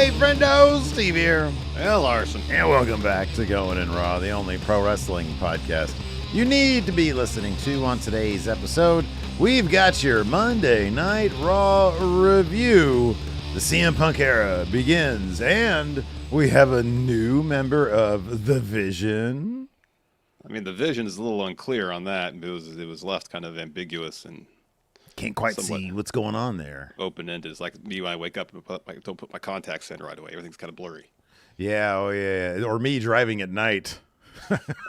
Hey, friendo, Steve here. Well, Larson. And welcome back to Going in Raw, the only pro wrestling podcast you need to be listening to. On today's episode, we've got your Monday Night Raw review. The CM Punk era begins, and we have a new member of the Vision. I mean, the Vision is a little unclear on that. It was left kind of ambiguous and can't quite see what's going on there. Open-ended. It's like me when I wake up and don't put my contacts in right away. Everything's kind of blurry. Yeah, oh yeah. Or me driving at night.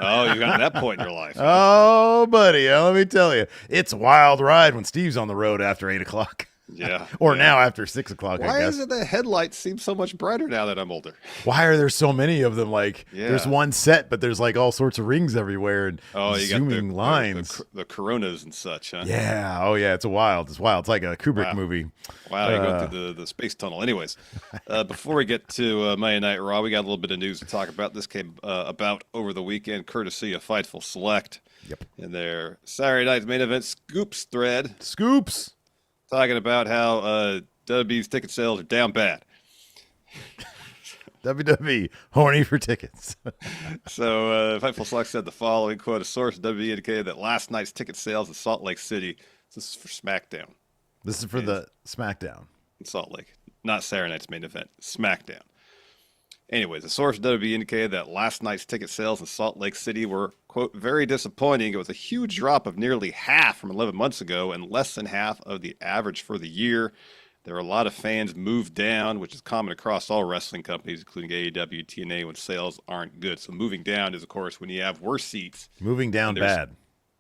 Oh, you got to that point in your life. Oh, buddy, let me tell you. It's a wild ride when Steve's on the road after 8 o'clock. Yeah. Or now after 6 o'clock, I guess. Why is it the headlights seem so much brighter now that I'm older? Why are there so many of them? Like, there's one set, but there's like all sorts of rings everywhere and you zooming got lines. The Coronas and such, huh? Yeah. Oh, yeah. It's wild. It's like a Kubrick movie. Wow, you go through the space tunnel. Anyways, before we get to Monday Night Raw, we got a little bit of news to talk about. This came about over the weekend, courtesy of Fightful Select. Yep. In their Saturday night's main event Scoops thread. Scoops. Talking about how WWE's ticket sales are down bad. WWE, horny for tickets. So Fightful Select said the following, quote, a source at WWE indicated that last night's ticket sales in Salt Lake City, this is for SmackDown. This is for the SmackDown. In Salt Lake, not Saturday night's main event, SmackDown. Anyways, a source at WWE indicated that last night's ticket sales in Salt Lake City were, quote, very disappointing. It was a huge drop of nearly half from 11 months ago and less than half of the average for the year. There are a lot of fans moved down, which is common across all wrestling companies, including AEW, TNA, when sales aren't good. So moving down is, of course, when you have worse seats. Moving down bad.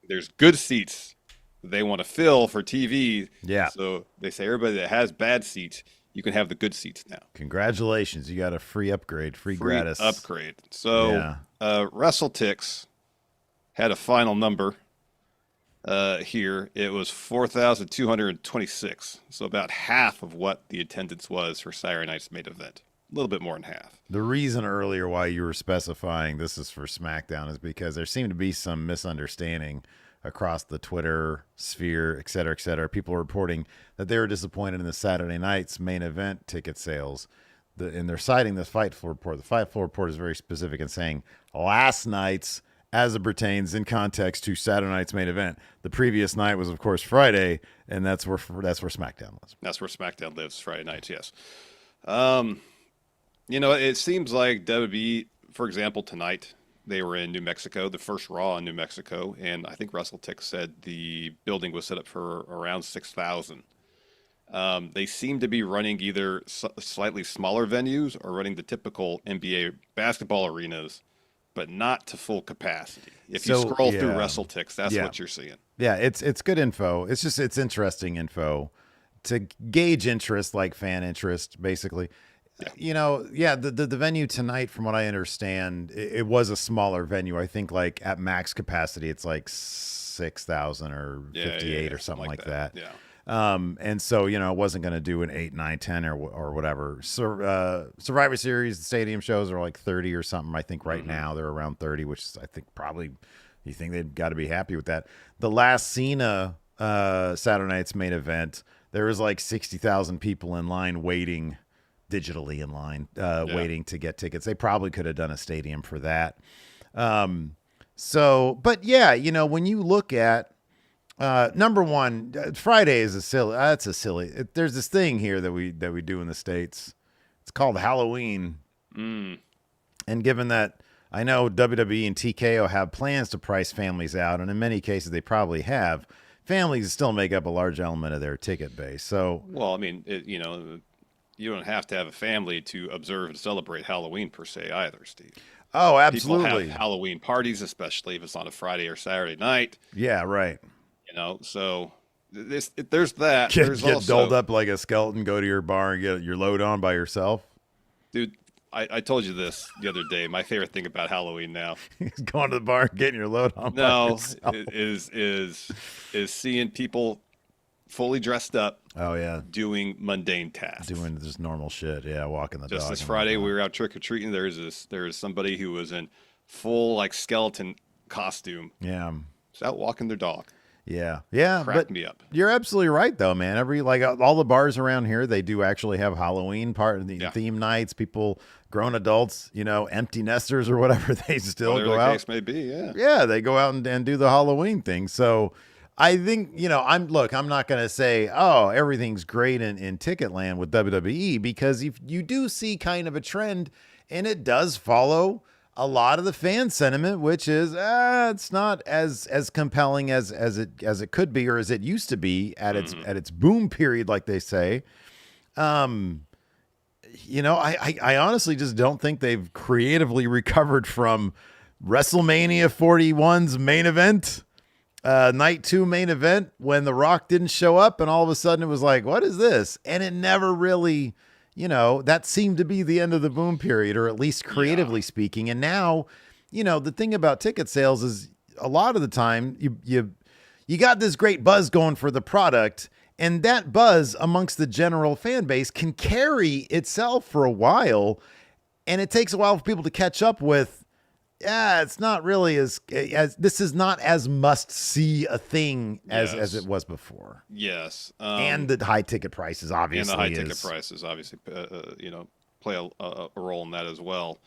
There's good seats they want to fill for TV. Yeah. So they say everybody that has bad seats, you can have the good seats now. Congratulations. You got a free upgrade, free gratis. Upgrade. So WrestleTix had a final number here. It was 4,226. So about half of what the attendance was for Saturday night's main event. A little bit more than half. The reason earlier why you were specifying this is for SmackDown is because there seemed to be some misunderstanding across the Twitter sphere, et cetera, et cetera. People were reporting that they were disappointed in the Saturday night's main event ticket sales. And they're citing this Fightful report. The Fightful report is very specific in saying last night's, as it pertains in context to Saturday night's main event. The previous night was, of course, Friday, and that's where SmackDown was. That's where SmackDown lives, Friday nights, yes. It seems like WWE, for example, tonight, they were in New Mexico, the first Raw in New Mexico, and I think WrestleTix said the building was set up for around 6,000. They seem to be running either slightly smaller venues or running the typical NBA basketball arenas, but not to full capacity. If you scroll through WrestleTix, that's what you're seeing. Yeah, it's good info. It's interesting info to gauge interest, like fan interest, basically. Yeah. The venue tonight, from what I understand, it was a smaller venue. I think like at max capacity, it's like 6,000 or 58 or something like that. Yeah. And so, it wasn't going to do an 8, 9, 10 or whatever. Survivor Series, the stadium shows are like 30 or something. I think right now they're around 30, which is, I think probably, you think they've got to be happy with that. The last Cena Saturday night's main event, there was like 60,000 people in line waiting, digitally in line, waiting to get tickets. They probably could have done a stadium for that. When you look at number one, Friday is there's this thing here that we do in the States. It's called Halloween. And given that I know WWE and TKO have plans to price families out, and in many cases they probably have, families still make up a large element of their ticket base. So, well, I mean, you don't have to have a family to observe and celebrate Halloween per se either, Steve. Oh, absolutely. People have Halloween parties, especially if it's on a Friday or Saturday night. Yeah, right. So there's that. Get dolled up like a skeleton, go to your bar and get your load on by yourself. Dude, I told you this the other day. My favorite thing about Halloween now is going to the bar and getting your load on. Is seeing people fully dressed up. Oh yeah, doing mundane tasks, doing just normal shit. Yeah, walking the dog. Just this Friday, we were out trick or treating. There's somebody who was in full like skeleton costume. Yeah, just out walking their dog. Yeah. Yeah. Cracked But me up. you're absolutely right, though, man. All the bars around here, they do actually have Halloween Yeah. theme nights. People, grown adults, empty nesters or whatever, they still Whatever go the out. case may be, yeah. Yeah. They go out and do the Halloween thing. So I think, I'm not going to say, oh, everything's great in Ticketland with WWE, because if you do see kind of a trend, and it does follow a lot of the fan sentiment, which is it's not as compelling as it could be, or as it used to be at its boom period, like they say. I honestly just don't think they've creatively recovered from WrestleMania 41's main event, night 2 main event, when The Rock didn't show up, and all of a sudden it was like, what is this? And it never really, that seemed to be the end of the boom period, or at least creatively speaking. And now, the thing about ticket sales is, a lot of the time you got this great buzz going for the product, and that buzz amongst the general fan base can carry itself for a while, and it takes a while for people to catch up with. Yeah, it's not really as this is not as must see a thing as it was before. Yes. And the high ticket prices, obviously, and the high ticket prices obviously play a role in that as well.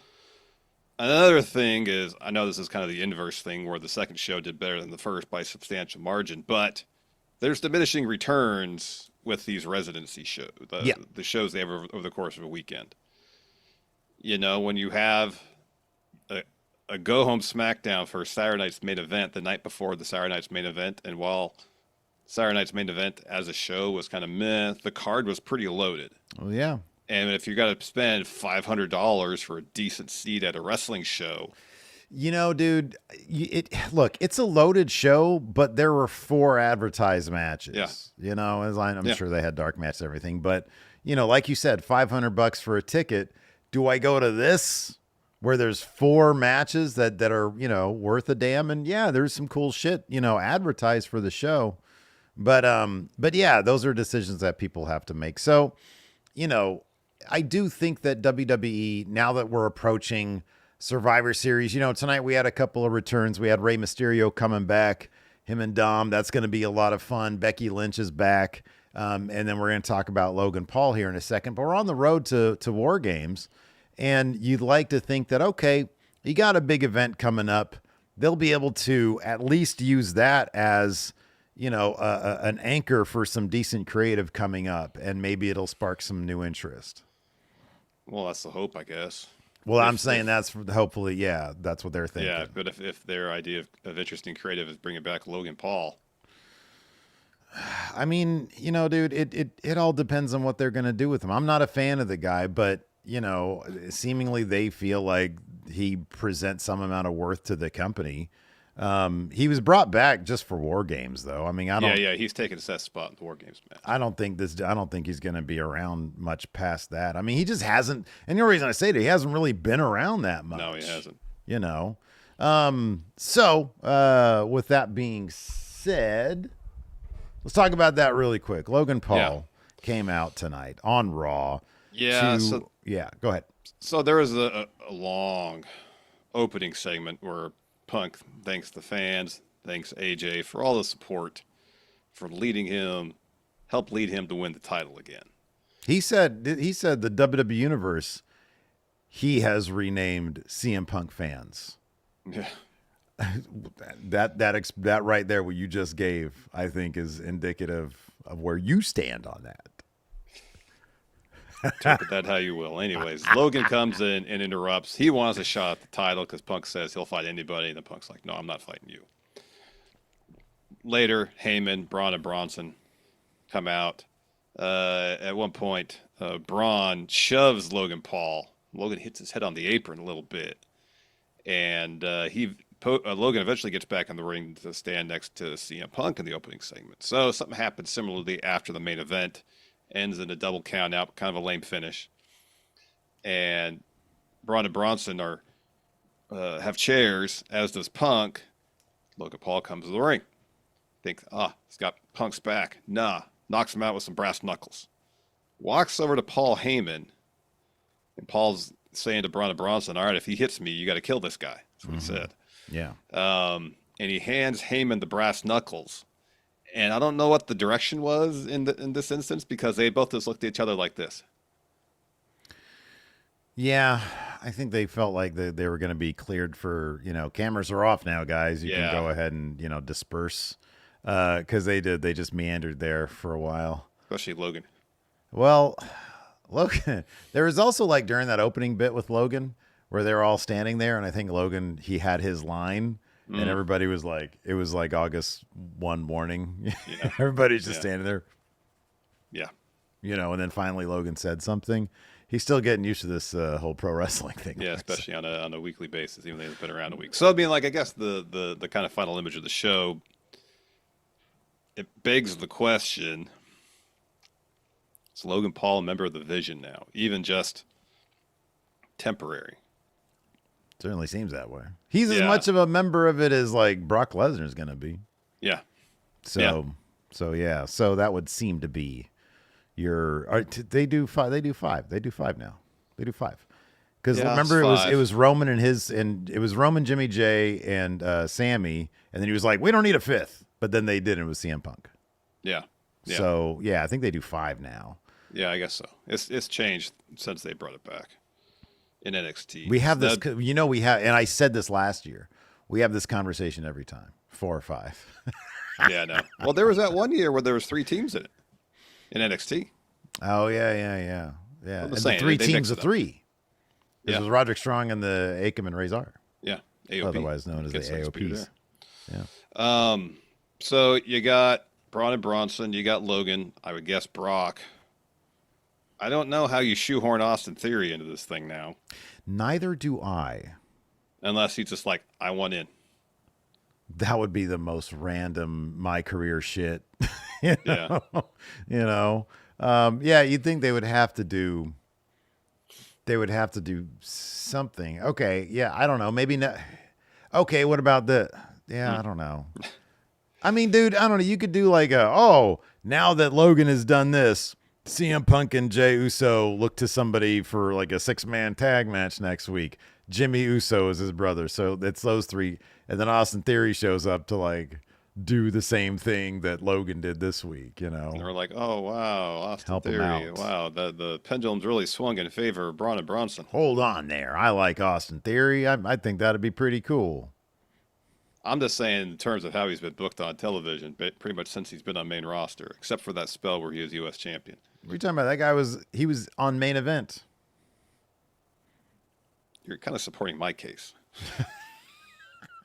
Another thing is, I know this is kind of the inverse thing, where the second show did better than the first by a substantial margin, but there's diminishing returns with these residency shows, the shows they have over the course of a weekend. When you have a go-home SmackDown for Saturday night's main event the night before the Saturday night's main event, and while Saturday night's main event as a show was kind of meh, the card was pretty loaded. Oh, yeah. And if you got to spend $500 for a decent seat at a wrestling show, dude, it's a loaded show, but there were 4 advertised matches. Yeah. I'm sure they had dark matches and everything, but like you said, $500 for a ticket. Do I go to this, where there's 4 matches that are, worth a damn? And yeah, there's some cool shit, advertised for the show. But yeah, those are decisions that people have to make. So, I do think that WWE, now that we're approaching Survivor Series, tonight we had a couple of returns. We had Rey Mysterio coming back, him and Dom. That's going to be a lot of fun. Becky Lynch is back. And then we're going to talk about Logan Paul here in a second, but we're on the road to War Games. And you'd like to think that, okay, you got a big event coming up. They'll be able to at least use that as, an anchor for some decent creative coming up, and maybe it'll spark some new interest. Well, that's the hope, I guess. Well, I'm saying that's hopefully, yeah, that's what they're thinking. Yeah, but if their idea of interesting creative is bringing back Logan Paul. I mean, dude, it all depends on what they're going to do with him. I'm not a fan of the guy, but, seemingly they feel like he presents some amount of worth to the company. He was brought back just for War Games, though. I mean, he's taking that spot in the War Games match. I don't think he's going to be around much past that. I mean, he just hasn't. And the only reason I say that, he hasn't really been around that much. No, he hasn't. So with that being said, let's talk about that really quick. Logan Paul came out tonight on Raw. Yeah. Go ahead. So there was a long opening segment where Punk thanks the fans, thanks AJ for all the support, for help lead him to win the title again. He said the WWE Universe, he has renamed CM Punk fans. Yeah. That right there, what you just gave, I think is indicative of where you stand on that. Interpret that how you will. Anyways, Logan comes in and interrupts. He wants a shot at the title because Punk says he'll fight anybody, and then Punk's like, no, I'm not fighting you. Later, Heyman, Braun, and Bronson come out. At one point, Braun shoves Logan Paul. Logan hits his head on the apron a little bit. And Logan eventually gets back in the ring to stand next to CM Punk in the opening segment. So something happened similarly after the main event. Ends in a double count out, kind of a lame finish. And Braun and Bronson have chairs, as does Punk. Logan Paul comes to the ring. Thinks, he's got Punk's back. Nah, knocks him out with some brass knuckles. Walks over to Paul Heyman. And Paul's saying to Braun and Bronson, all right, if he hits me, you got to kill this guy. That's what he said. Yeah. And he hands Heyman the brass knuckles. And I don't know what the direction was in this instance because they both just looked at each other like this. Yeah, I think they felt like they were going to be cleared for, cameras are off now, guys. You can Yeah, go ahead and, disperse. Because they did. They just meandered there for a while. especially Logan. Well, Logan, there was also like during that opening bit with Logan where they were all standing there. And I think Logan, he had his line. And Mm, everybody was like, it was like August 1 morning. yeah, Everybody's just yeah, standing there, yeah. and then finally Logan said something. He's still getting used to this whole pro wrestling thing. Yeah, especially on a weekly basis, even though it's been around a week. So I mean, like, I guess the kind of final image of the show, it begs the question: is Logan Paul a member of the Vision now, even just temporary? Certainly seems that way. He's as Yeah, much of a member of it as like Brock Lesnar's going to be. yeah, yeah, So, yeah. So that would seem to be they do five. They do five. They do five now. They do five. Because yeah. It's remember, it five. was Roman and it was Roman, Jimmy J, and Sammy, and then he was like, "We don't need a fifth." But then they did, and it was CM Punk. Yeah, yeah, So yeah, I think they do five now. yeah. I guess so. It's changed since they brought it back in NXT. We have So this, that, we have, and I said this last year. We have this conversation every time, 4 or 5. yeah, no. Well, there was that one year where there was 3 teams in it in NXT. Oh yeah. I'm And just the saying three they teams mix of it up. three. This Yeah, was Roderick Strong and the Akam and Razor, yeah. AOP, otherwise known as the gets that spear AOPs. Yeah. there. So you got Braun and Bronson, you got Logan. I would guess Brock. I don't know how you shoehorn Austin Theory into this thing now, Neither do I. unless he's just like, I want in. That would be the most random my career shit. you Yeah, know? you know. Yeah, you'd think they would have to do. They would have to do something. Okay, yeah, I don't know. Maybe not. Okay, what about the? Yeah, Hmm. I don't know. I mean, dude, I don't know. You could do like now that Logan has done this, CM Punk and Jey Uso look to somebody for like a 6-man tag match next week. Jimmy Uso is his brother. So it's those three. And then Austin Theory shows up to like do the same thing that Logan did this week, And we're like, oh wow, Austin help him Theory. out. Wow, the pendulum's really swung in favor of Braun and Bronson. Hold on there. I like Austin Theory. I think that'd be pretty cool. I'm just saying in terms of how he's been booked on television, pretty much since he's been on main roster, except for that spell where he was U.S. champion. What are you talking about? That guy he was on main event. You're kind of supporting my case,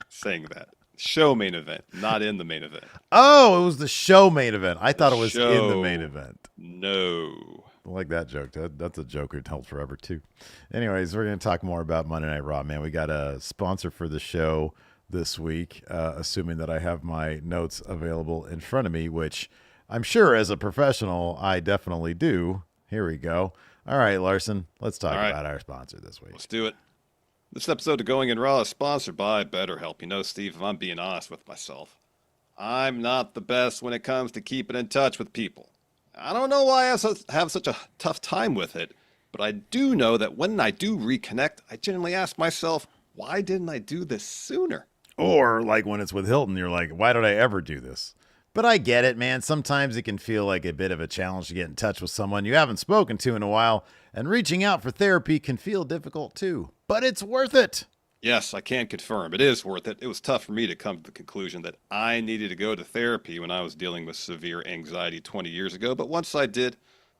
saying that. Show main event, not in the main event. Oh, it was the show main event. I The thought it was in the main show. event. No. I like that joke. That's a joke that held forever too. Anyways, we're going to talk more about Monday Night Raw, man. We got a sponsor for the show this week, assuming that I have my notes available in front of me, which I'm sure as a professional, I definitely do. Here we go. All right, Larson, let's talk All right, about our sponsor this week. let's do it. This episode of Going in Raw is sponsored by BetterHelp. You know, Steve, if I'm being honest with myself, I'm not the best when it comes to keeping in touch with people. I don't know why I have such a tough time with it, but I do know that when I do reconnect, I generally ask myself, why didn't I do this sooner? Or like when it's with Hilton, you're like, why did I ever do this? But I get it, man. Sometimes it can feel like a bit of a challenge to get in touch with someone you haven't spoken to in a while, and reaching out for therapy can feel difficult too. But it's worth it. Yes, I can confirm it is worth it. It was tough for me to come to the conclusion that I needed to go to therapy when I was dealing with severe anxiety 20 years ago, but once I did,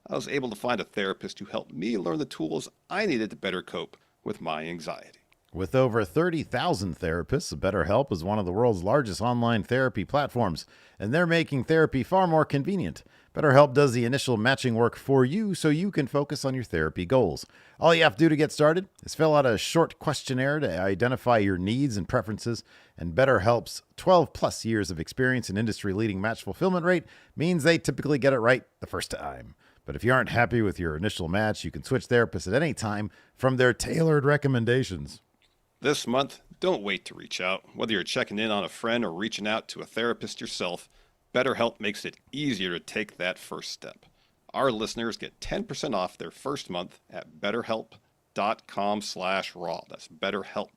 I was able to find a therapist who helped me learn the tools I needed to better cope with my anxiety. With over 30,000 therapists, BetterHelp is one of the world's largest online therapy platforms, and they're making therapy far more convenient. BetterHelp does the initial matching work for you so you can focus on your therapy goals. All you have to do to get started is fill out a short questionnaire to identify your needs and preferences, and BetterHelp's 12 plus years of experience and industry-leading match fulfillment rate means they typically get it right the first time. But if you aren't happy with your initial match, you can switch therapists at any time from their tailored recommendations. This month, don't wait to reach out. Whether you're checking in on a friend or reaching out to a therapist yourself, BetterHelp makes it easier to take that first step. Our listeners get 10% off their first month at betterhelp.com/raw. That's BetterHelp,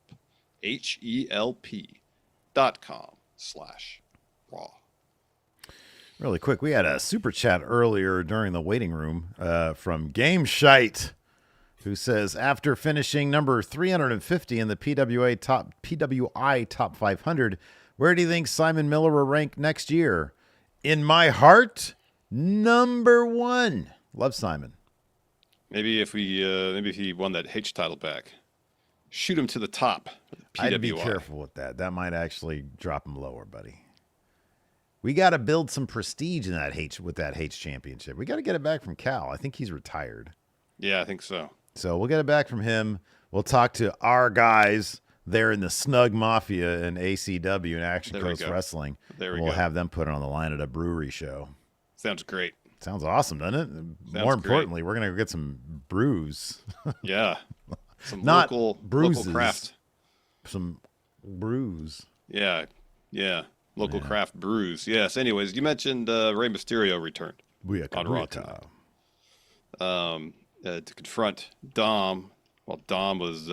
HELP.com/raw. Really quick, we had a super chat earlier during the waiting room from Game Shite, who says, after finishing number 350 in the PWI Top 500, where do you think Simon Miller will rank next year? In my heart, number 1. Love Simon. Maybe if he won that H title back, shoot him to the top. PWI. I'd be careful with that. That might actually drop him lower, buddy. We got to build some prestige in that with that H championship. We got to get it back from Cal. I think he's retired. Yeah, I think so. So we'll get it back from him. We'll talk to our guys there in the Snug Mafia and ACW and Action Coast Wrestling. We'll have them put it on the line at a brewery show. Sounds great. Sounds awesome, doesn't it? Sounds More importantly, we're going to get some brews. Yeah. Some Not local craft. Some brews. Yeah. Yeah. Local craft brews. Yes. Anyways, you mentioned Rey Mysterio returned on Raw tonight. To confront Dom while Dom was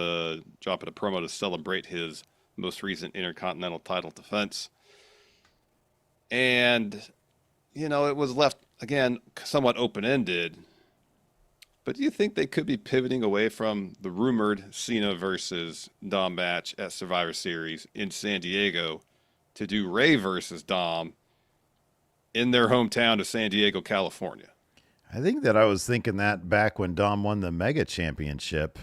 dropping a promo to celebrate his most recent Intercontinental title defense. And, it was left, again, somewhat open-ended. But do you think they could be pivoting away from the rumored Cena versus Dom match at Survivor Series in San Diego to do Rey versus Dom in their hometown of San Diego, California? I think that I was thinking that back when Dom won the Mega Championship,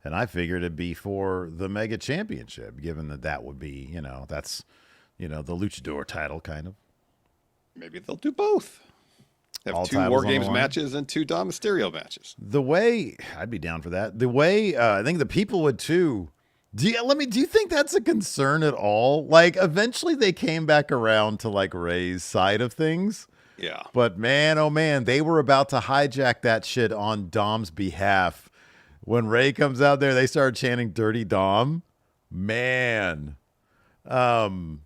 and I figured it'd be for the Mega Championship, given that would be, that's, the Luchador title kind of. Maybe they'll do both. Have All 2 War Games matches and 2 Dom Mysterio matches. The way, I'd be down for that. The way, I think the people would too. Do you think that's a concern at all? Like, eventually they came back around to like Rey's side of things. Yeah. But man, oh man, they were about to hijack that shit on Dom's behalf. When Rey comes out there, they start chanting Dirty Dom. Man. Dom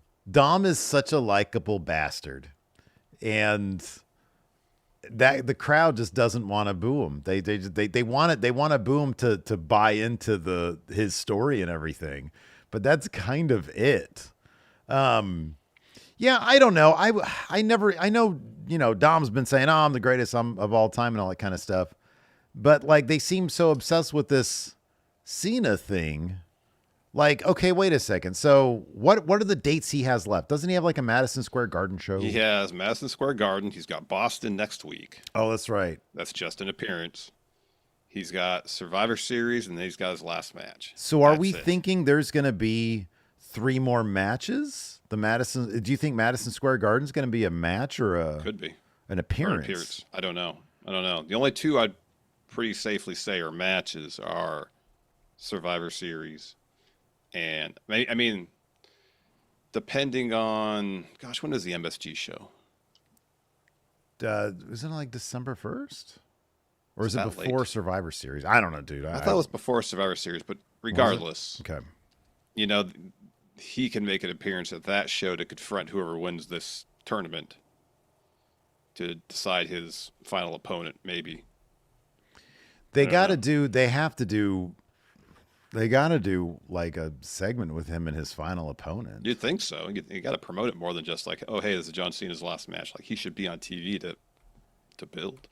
is such a likable bastard. And that the crowd just doesn't want to boo him. They want to boo him to buy into his story and everything. But that's kind of it. Yeah, I don't know. I know, Dom's been saying, "Oh, I'm the greatest of all time" and all that kind of stuff. But like they seem so obsessed with this Cena thing. Like, okay, wait a second. So what are the dates he has left? Doesn't he have like a Madison Square Garden show? He has Madison Square Garden. He's got Boston next week. Oh, that's right. That's just an appearance. He's got Survivor Series, and then he's got his last match. So are we thinking there's going to be 3 more matches? Do you think Madison Square Garden is going to be a match or could be an appearance? I don't know. The only 2 I'd pretty safely say are matches are Survivor Series. And I mean, depending on, when is the MSG show? Isn't it like December 1st? Or is it before late? Survivor Series? I don't know, dude. I thought it was before Survivor Series, but regardless. Okay. He can make an appearance at that show to confront whoever wins this tournament to decide his final opponent, maybe. They got to do like a segment with him and his final opponent. You'd think so. You got to promote it more than just like, oh, hey, this is John Cena's last match. Like, he should be on TV to build.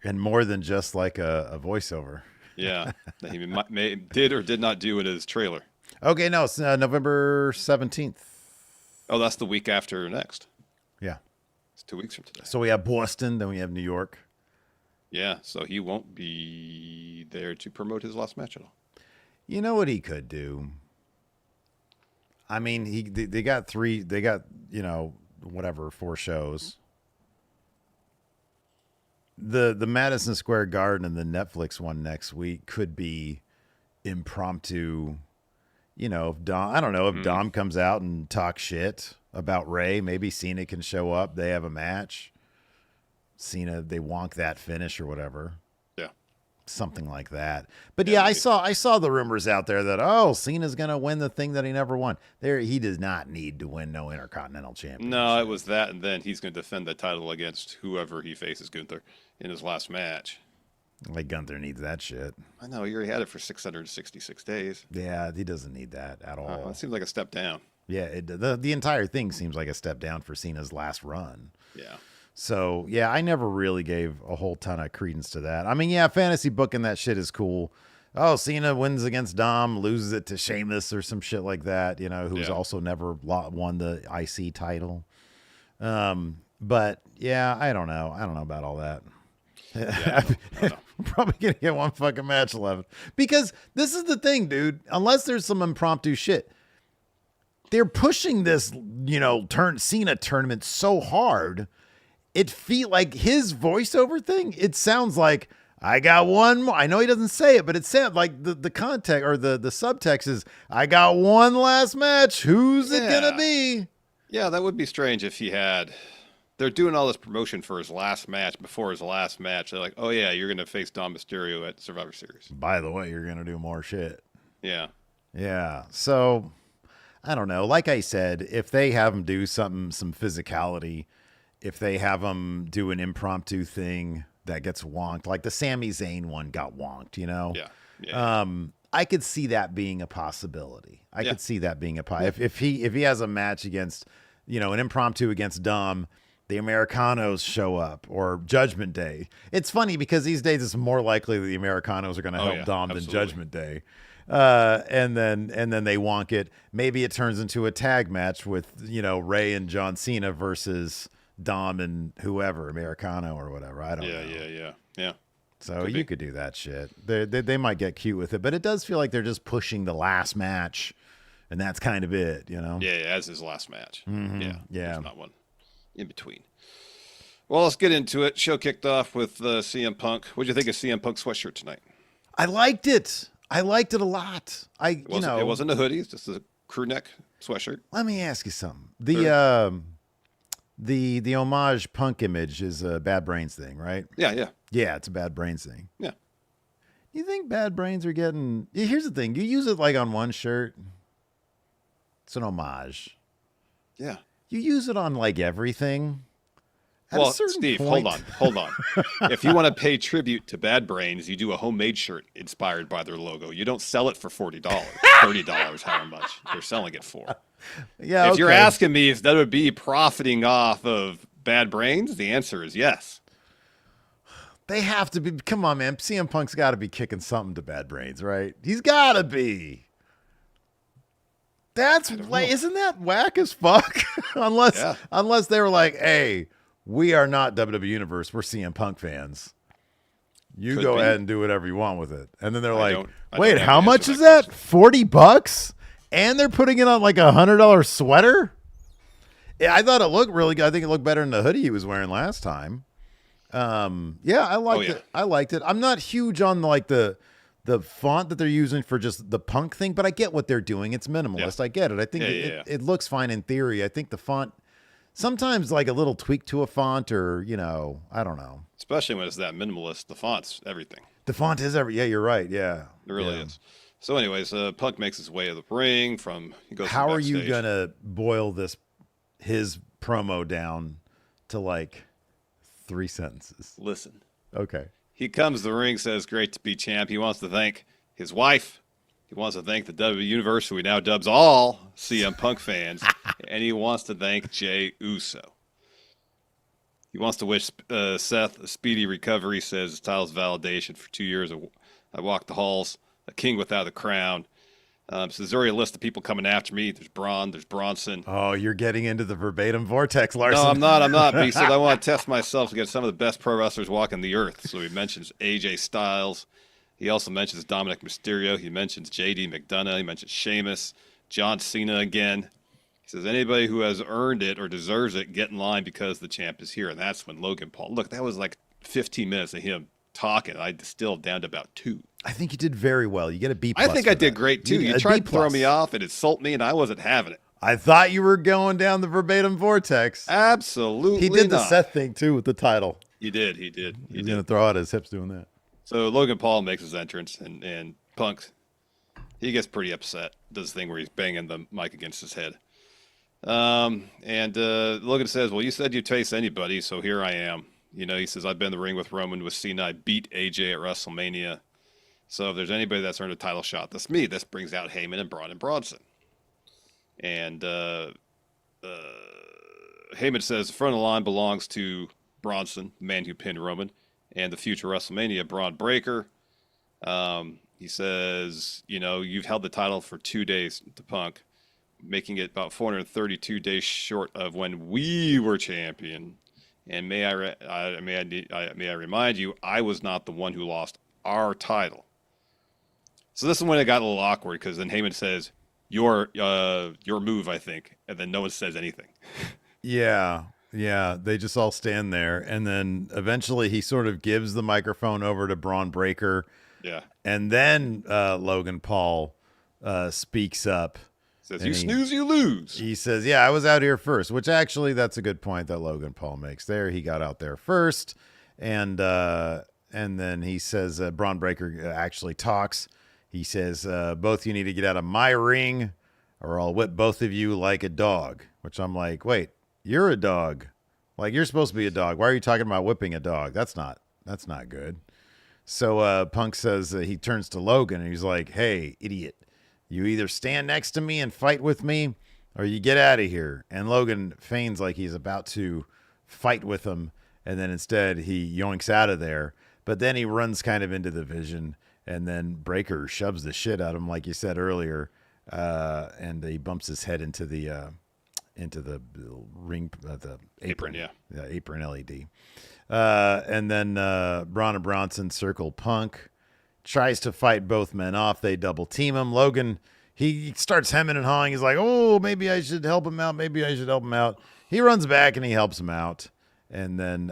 And more than just like a voiceover. Yeah, that he did or did not do in his trailer. Okay, no, it's November 17th. Oh, that's the week after next. Yeah. It's 2 weeks from today. So we have Boston, then we have New York. Yeah, so he won't be there to promote his last match at all. You know what he could do? I mean, they got 4 shows. The Madison Square Garden and the Netflix one next week could be impromptu. If Dom comes out and talks shit about Rey, maybe Cena can show up. They have a match. Cena, they wonk that finish or whatever. Yeah. Something like that. But yeah, I saw the rumors out there that, Cena's going to win the thing that he never won. He does not need to win no Intercontinental Championship. No, it was that, and then he's going to defend the title against whoever he faces, Gunther, in his last match. Like Gunther needs that shit. I know, he already had it for 666 days. Yeah, he doesn't need that at all. That seems like a step down. Yeah, the entire thing seems like a step down for Cena's last run. Yeah. So yeah, I never really gave a whole ton of credence to that. I mean, yeah, fantasy booking that shit is cool. Oh, Cena wins against Dom, loses it to Sheamus or some shit like that. You know, who's Yeah. also never won the IC title. But yeah, I don't know. I don't know about all that. Yeah, I don't know. I'm probably gonna get one fucking match left because this is the thing, dude. Unless there's some impromptu shit, they're pushing this, Cena tournament so hard. It feel like his voiceover thing. It sounds like I got one more. I know he doesn't say it, but it sounds like the context or the subtext is I got one last match. Who's it gonna be? Yeah, that would be strange if he had. They're doing all this promotion for his last match. Before his last match, they're like, "Oh yeah, you're gonna face Dom Mysterio at Survivor Series." By the way, you're gonna do more shit. Yeah, Yeah. So I don't know. Like I said, if they have him do some physicality, if they have him do an impromptu thing that gets wonked, like the Sami Zayn one got wonked, yeah. I could see that being a possibility. I Yeah. could see that being if he has a match against, an impromptu against Dom, the Americanos show up or Judgment Day. It's funny because these days it's more likely that the Americanos are going to help Dom than Judgment Day. And then they wonk it. Maybe it turns into a tag match with, Ray and John Cena versus Dom and whoever, Americano or whatever. I don't know. Yeah. So you could do that shit. They might get cute with it, but it does feel like they're just pushing the last match, and that's kind of it, Yeah, as his last match. Mm-hmm. Yeah. Yeah. There's not one in between. Well, let's get into it. Show kicked off with CM Punk. What do you think of CM Punk's sweatshirt tonight? I liked it. I liked it a lot. It wasn't a hoodie. It's just a crew neck sweatshirt. Let me ask you something. The homage Punk image is a Bad Brains thing, right? Yeah. Yeah, it's a Bad Brains thing. Yeah. You think Bad Brains are getting... Here's the thing. You use it like on one shirt. It's an homage. Yeah. You use it on like everything. Well, Steve, hold on. If you want to pay tribute to Bad Brains, you do a homemade shirt inspired by their logo. You don't sell it for $40, $30, however much they're selling it for. Yeah. If you're asking me if that would be profiting off of Bad Brains, the answer is yes. They have to be. Come on, man. CM Punk's got to be kicking something to Bad Brains, right? He's got to be. That's like, isn't that whack as fuck? unless they were like, hey, we are not WWE Universe. We're CM Punk fans. You go ahead and do whatever you want with it. And then they're like, wait, how much is that? $40? And they're putting it on like $100 sweater? Yeah, I thought it looked really good. I think it looked better than the hoodie he was wearing last time. Yeah, I liked it. I liked it. I'm not huge on like the font that they're using for just the Punk thing, but I get what they're doing. It's minimalist. I get it. I think it looks fine in theory. I think the font, sometimes like a little tweak to a font or, I don't know. Especially when it's that minimalist, the font's everything. The font is yeah, you're right. Yeah. It really is. So anyways, Punk makes his way to the ring he goes How are you going to boil his promo down to like 3 sentences? Listen. Okay. He comes to the ring, says, great to be champ. He wants to thank his wife. He wants to thank the WWE Universe, who he now dubs all CM Punk fans. And he wants to thank Jey Uso. He wants to wish Seth a speedy recovery, says his title's validation. For 2 years, I walked the halls, a king without a crown. So there's already a list of people coming after me. There's Braun, there's Bronson. Oh, you're getting into the verbatim vortex, Larson. No, I'm not. But he said, I want to test myself against some of the best pro wrestlers walking the earth. So he mentions AJ Styles. He also mentions Dominic Mysterio. He mentions JD McDonough. He mentions Sheamus, John Cena again. He says, anybody who has earned it or deserves it, get in line because the champ is here. And that's when Logan Paul, look, that was like 15 minutes of him talking. I distilled down to about 2. I think you did very well. You get a B+. I think I did great, too. You tried to throw me off and insult me, and I wasn't having it. I thought you were going down the verbatim vortex. Absolutely He did not. the Seth thing, too, with the title. He did. He's going to throw out his hips doing that. So Logan Paul makes his entrance, and Punk, he gets pretty upset. Does the thing where he's banging the mic against his head. And Logan says, well, you said you'd face anybody, so here I am. He says, I've been in the ring with Roman, with Cena. I beat AJ at WrestleMania. So if there's anybody that's earned a title shot, that's me. This brings out Heyman and Braun and Bronson. And Heyman says the front of the line belongs to Bronson, the man who pinned Roman, and the future WrestleMania Braun Breaker. He says, you've held the title for 2 days to Punk, making it about 432 days short of when we were champion. And may I remind you, I was not the one who lost our title. So this is when it got a little awkward, because then Heyman says, your move, I think, and then no one says anything. Yeah, they just all stand there, and then eventually he sort of gives the microphone over to Braun Breaker. Yeah. And then Logan Paul speaks up. Says, you snooze, you lose. He says, yeah, I was out here first, which actually that's a good point that Logan Paul makes there. He got out there first, and then he says, Braun Breaker actually talks. He says, both you need to get out of my ring or I'll whip both of you like a dog, which I'm like, wait, you're a dog. Like, you're supposed to be a dog. Why are you talking about whipping a dog? That's not good. So Punk says he turns to Logan and he's like, hey, idiot, you either stand next to me and fight with me or you get out of here. And Logan feigns like he's about to fight with him. And then instead he yoinks out of there. But then he runs kind of into the Vision. And then Breaker shoves the shit out of him, like you said earlier. And he bumps his head into the ring, the apron. The apron LED. And then Braun and Bronson circle Punk, tries to fight both men off. They double team him. Logan, he starts hemming and hawing. He's like, oh, maybe I should help him out. He runs back and he helps him out. And then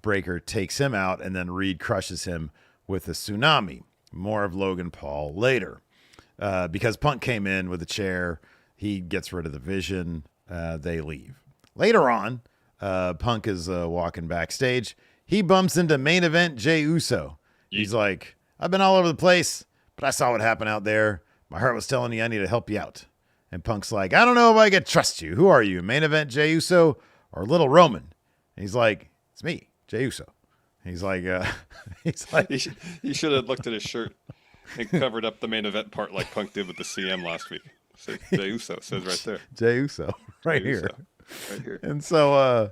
Breaker takes him out, and then Reed crushes him with a tsunami. More of Logan Paul later. Because Punk came in with a chair, he gets rid of the Vision. They leave. Later on, Punk is walking backstage. He bumps into main event Jey Uso. He's like, I've been all over the place, but I saw what happened out there. My heart was telling you I need to help you out. And Punk's like, I don't know if I can trust you. Who are you, main event Jey Uso or Little Roman? And he's like, it's me, Jey Uso. He's like, he should have looked at his shirt and covered up the main event part like Punk did with the CM last week. So Jey Uso says right there. Jey Uso, right Jey here. Uso. Right here. And so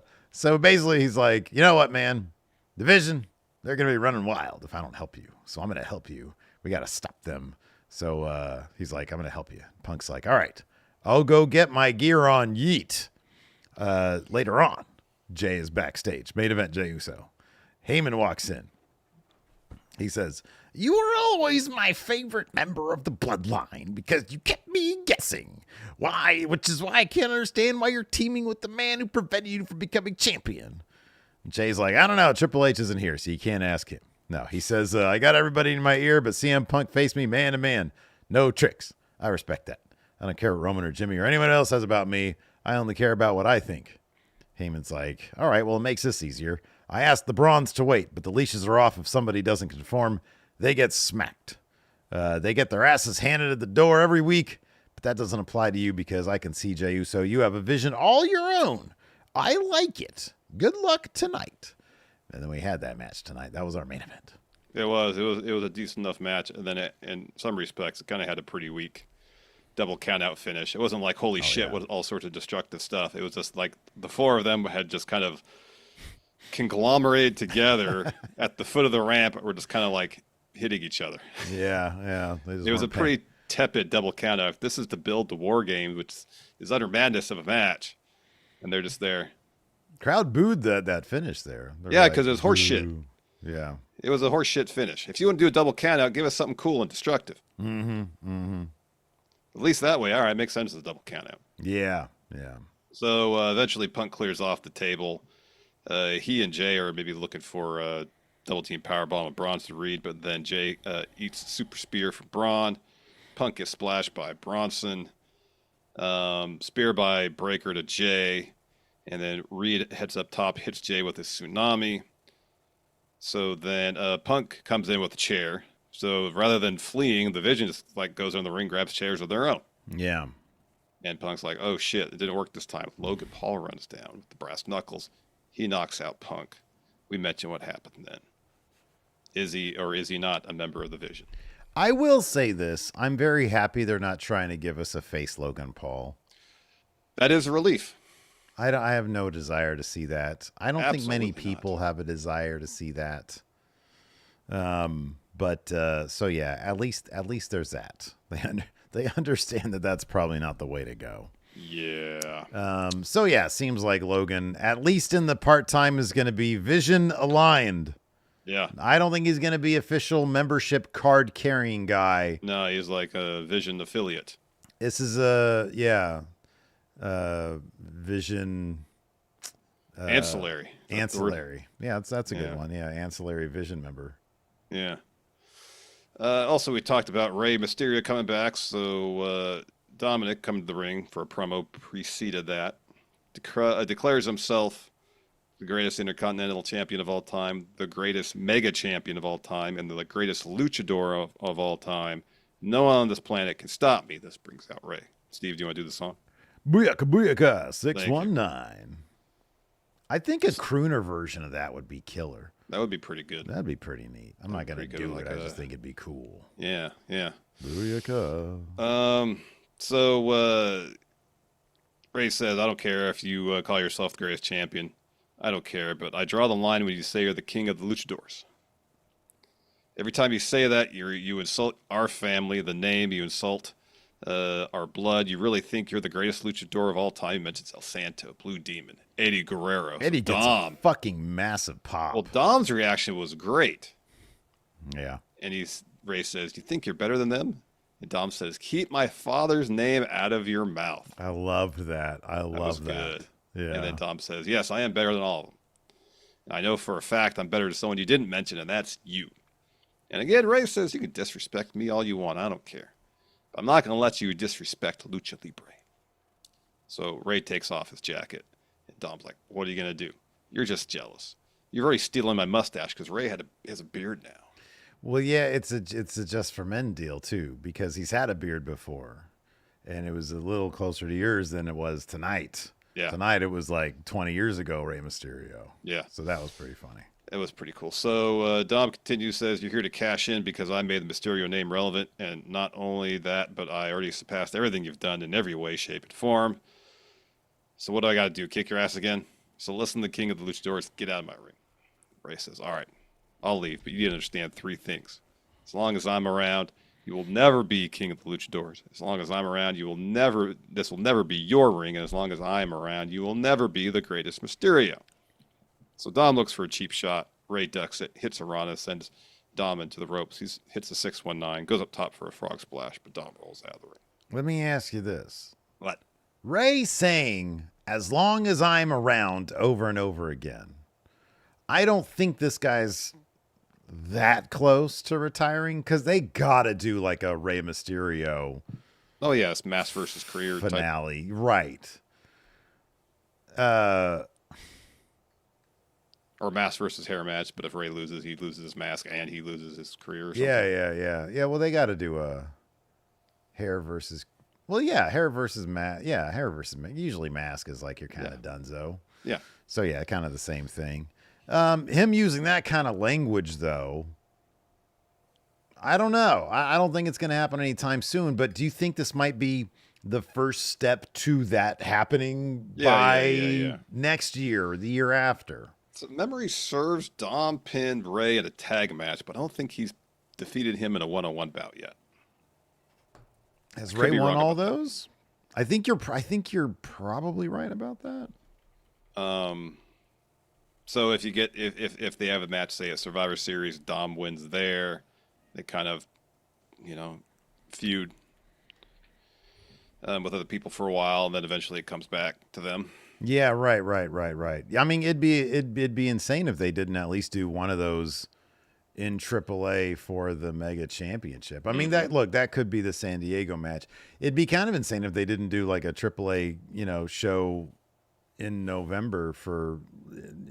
basically he's like, you know what, man? The Vision, they're going to be running wild if I don't help you. So I'm going to help you. We got to stop them. So he's like, I'm going to help you. Punk's like, all right, I'll go get my gear on, yeet. Later on, Jay is backstage. Main event Jey Uso. Heyman walks in. He says, you were always my favorite member of the bloodline because you kept me guessing. Why? Which is why I can't understand why you're teaming with the man who prevented you from becoming champion. And Jay's like, I don't know. Triple H isn't here, so you can't ask him. No, he says, I got everybody in my ear, but CM Punk faced me man to man. No tricks. I respect that. I don't care what Roman or Jimmy or anyone else says about me. I only care about what I think. Heyman's like, all right, well, it makes this easier. I asked the Brawns to wait, but the leashes are off if somebody doesn't conform. They get smacked. They get their asses handed at the door every week, but that doesn't apply to you because I can see Jey Uso. You have a vision all your own. I like it. Good luck tonight. And then we had that match tonight. That was our main event. It was a decent enough match, and then in some respects, it kind of had a pretty weak double count out finish. It wasn't like holy shit with all sorts of destructive stuff. It was just like the four of them had just kind of conglomerated together at the foot of the ramp. Were just kind of like hitting each other. Yeah. It was a pretty tepid double count out. This is to build the War Games, which is utter madness of a match, and they're just there. Crowd booed that finish there. Yeah, because it was horse shit. Yeah. It was a horse shit finish. If you want to do a double count out, give us something cool and destructive. At least that way, all right, makes sense as a double count out. Yeah. So eventually Punk clears off the table. He and Jay are maybe looking for a double team powerbomb of Bronson Reed, but then Jay eats a super spear from Braun. Punk gets splashed by Bronson. Spear by Breaker to Jay. And then Reed heads up top, hits Jay with a tsunami. So then Punk comes in with a chair. So rather than fleeing, the Vision just like goes in the ring, grabs chairs of their own. Yeah. And Punk's like, oh shit, it didn't work this time. Logan Paul runs down with the brass knuckles. He knocks out Punk. We mention what happened then. Is he or is he not a member of the Vision? I will say this. I'm very happy they're not trying to give us a face Logan Paul. That is a relief. I have no desire to see that. I don't think many Absolutely people not. have a desire to see that. But so yeah, at least there's that. They understand that that's probably not the way to go. Yeah. So yeah, seems like Logan, at least in the part time, is going to be Vision aligned. Yeah. I don't think he's going to be official membership card carrying guy. No, he's like a Vision affiliate. This is a Vision Ancillary. That's the word. ancillary. Yeah, that's a good Yeah. one. Yeah, ancillary Vision member. Yeah. Also, we talked about Rey Mysterio coming back, so Dominic coming to the ring for a promo preceded that. Declares himself the greatest Intercontinental Champion of all time, the greatest Mega Champion of all time, and the greatest Luchador of all time. No one on this planet can stop me. This brings out Rey. Steve, do you want to do the song? Booyaka booyaka Thank you. 619. I think a crooner version of that would be killer. That would be pretty good. That'd be pretty neat. I'm not gonna pretty good, do like it. I a- just think it'd be cool. Yeah, yeah. Booyaka. So Ray says, I don't care if you call yourself the greatest champion. I don't care, but I draw the line when you say you're the king of the luchadors. Every time you say that, you insult our family, the name, you insult our blood. You really think you're the greatest luchador of all time. He mentions El Santo, Blue Demon, Eddie Guerrero, Eddie gets Dom. a fucking massive pop. Well, Dom's reaction was great. Yeah. And Ray says, do you think you're better than them? And Dom says, keep my father's name out of your mouth. I loved that. I That was love that. good. Yeah. And then Dom says, yes, I am better than all of them. And I know for a fact I'm better than someone you didn't mention, and that's you. And again, Ray says, you can disrespect me all you want. I don't care. But I'm not going to let you disrespect Lucha Libre. So Ray takes off his jacket. And Dom's like, what are you going to do? You're just jealous. You're already stealing my mustache because Ray has a beard now. Well, yeah, it's a just for men deal too, because he's had a beard before, and it was a little closer to yours than it was tonight. Yeah. Tonight it was like 20 years ago, Rey Mysterio. Yeah. So that was pretty funny. It was pretty cool. So Dom continues, says, you're here to cash in because I made the Mysterio name relevant. And not only that, but I already surpassed everything you've done in every way, shape, and form. So what do I got to do? Kick your ass again? So listen to the king of the luchadors. Get out of my ring. Ray says, all right, I'll leave. But you need to understand three things. As long as I'm around, you will never be king of the luchadors. As long as I'm around, this will never be your ring. And as long as I'm around, you will never be the greatest Mysterio. So Dom looks for a cheap shot. Ray ducks it, hits a Rana, sends Dom into the ropes. He hits a 619, goes up top for a frog splash, but Dom rolls out of the ring. Let me ask you this. What? Ray saying, as long as I'm around over and over again. I don't think this guy's that close to retiring because they got to do like a Rey Mysterio Oh, yeah, it's mass versus career type. finale. Right. Or mask versus hair match, but if Ray loses, he loses his mask and he loses his career or something. Yeah. Well, they got to do a hair versus. Well, yeah, hair versus mask. Yeah, hair versus mask. Usually, mask is like you're kind of donezo. Yeah. So yeah, kind of the same thing. Him using that kind of language, though. I don't know. I don't think it's going to happen anytime soon. But do you think this might be the first step to that happening by next year or the year after? So memory serves, Dom pinned Ray in a tag match, but I don't think he's defeated him in a one-on-one bout yet. Has Could Ray be won wrong all about that. those? I think you're probably right about that. So if you get if they have a match, say a Survivor Series, Dom wins there, they kind of, feud with other people for a while, and then eventually it comes back to them. Yeah, right. I mean, it'd be insane if they didn't at least do one of those in AAA for the Mega Championship. I mean, that could be the San Diego match. It'd be kind of insane if they didn't do like a AAA, show in November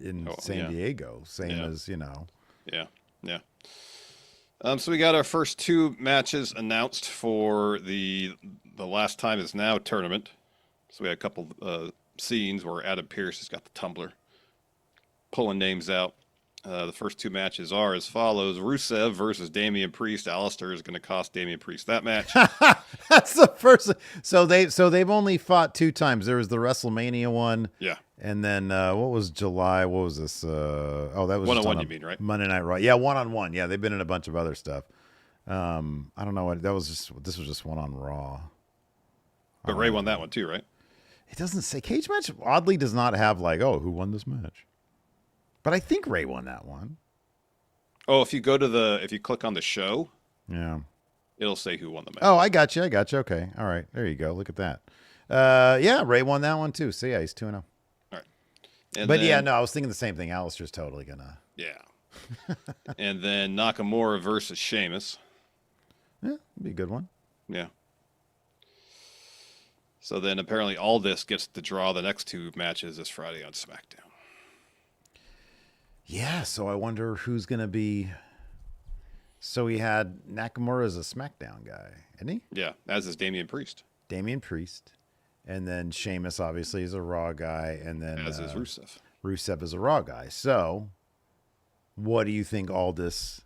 in San Diego, same as. Yeah. So we got our first two matches announced for the Last Time Is Now tournament. So we had a couple scenes where Adam Pearce has got the tumbler, pulling names out. The first two matches are as follows: Rusev versus Damian Priest. Alistair is going to cost Damian Priest that match. That's the first. So they've only fought 2 times. There was the WrestleMania one. Yeah. And then what was July? What was this? That was just One-on-one, on you mean, right? Monday Night Raw. Yeah, 1-on-1. Yeah, they've been in a bunch of other stuff. I don't know what that was. This was just one on Raw. But Ray won that one too, right? It doesn't say cage match. Oddly, does not have like, oh, who won this match? But I think Ray won that one. Oh, if you click on the show, Yeah. it'll say who won the match. Oh, I got you. Okay. All right. There you go. Look at that. Yeah, Ray won that one too. So yeah, he's 2-0. All right. And But then, yeah, no, I was thinking the same thing. Alistair's totally gonna. Yeah. And then Nakamura versus Sheamus. Yeah, be a good one. Yeah. So then apparently all this gets to draw the next two matches this Friday on SmackDown. Yeah, so I wonder who's going to be. So we had Nakamura as a SmackDown guy, isn't he? Yeah, as is Damian Priest. Damian Priest. And then Sheamus, obviously, is a Raw guy. And then As is Rusev. Rusev is a Raw guy. So what do you think Aldis,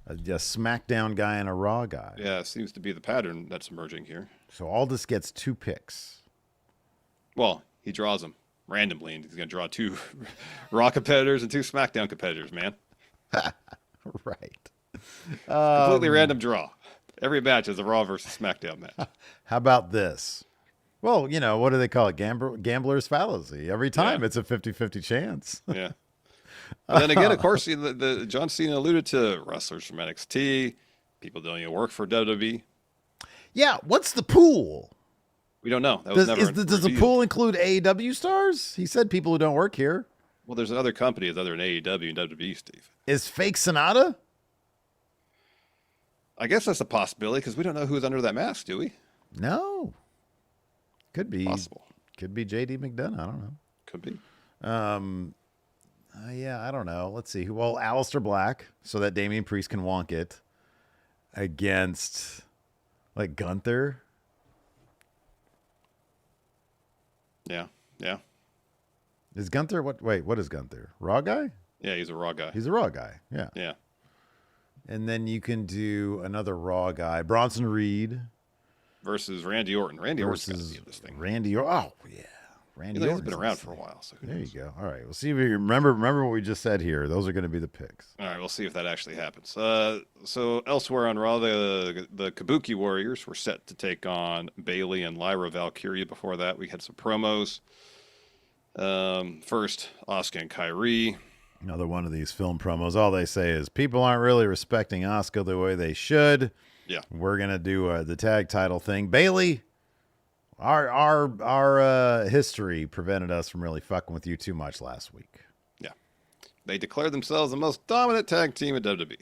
a SmackDown guy and a Raw guy? Yeah, it seems to be the pattern that's emerging here. So Aldis gets 2 picks. Well, he draws them randomly, and he's going to draw 2 Raw competitors and 2 SmackDown competitors, man. Right. Completely random draw. Every match is a Raw versus SmackDown match. How about this? Well, what do they call it? Gambler's fallacy. Every time it's a 50-50 chance. Yeah. And then again, of course, the John Cena alluded to wrestlers from NXT. People don't even work for WWE. Yeah, what's the pool? We don't know. That was never Does the pool include AEW stars? He said people who don't work here. Well, there's other companies other than AEW and WWE, Steve. Is fake Sonata? I guess that's a possibility because we don't know who's under that mask, do we? No. Could be Possible. Could be JD McDonough. I don't know. Could be. Yeah, I don't know. Let's see. Well, Aleister Black, so that Damian Priest can wonk it against like Gunther. Yeah. Yeah. Is Gunther what? Wait, what is Gunther? Raw guy? Yeah, he's a Raw guy. He's a Raw guy. Yeah. Yeah. And then you can do another Raw guy, Bronson Reed Versus Randy Orton. Randy Orton's got to versus be in this thing. Randy. Oh yeah, Randy. He's Orton's been in around this for a thing. while. So who There you knows? go. All right, we'll see if you remember what we just said here. Those are going to be the picks. All right, we'll see if that actually happens. So elsewhere on Raw, the Kabuki Warriors were set to take on Bailey and Lyra Valkyria. Before that, we had some promos. First, Asuka and Kairi. Another one of these film promos. All they say is people aren't really respecting Asuka the way they should. Yeah. We're gonna do the tag title thing. Bailey, our history prevented us from really fucking with you too much last week. Yeah. They declared themselves the most dominant tag team in WWE.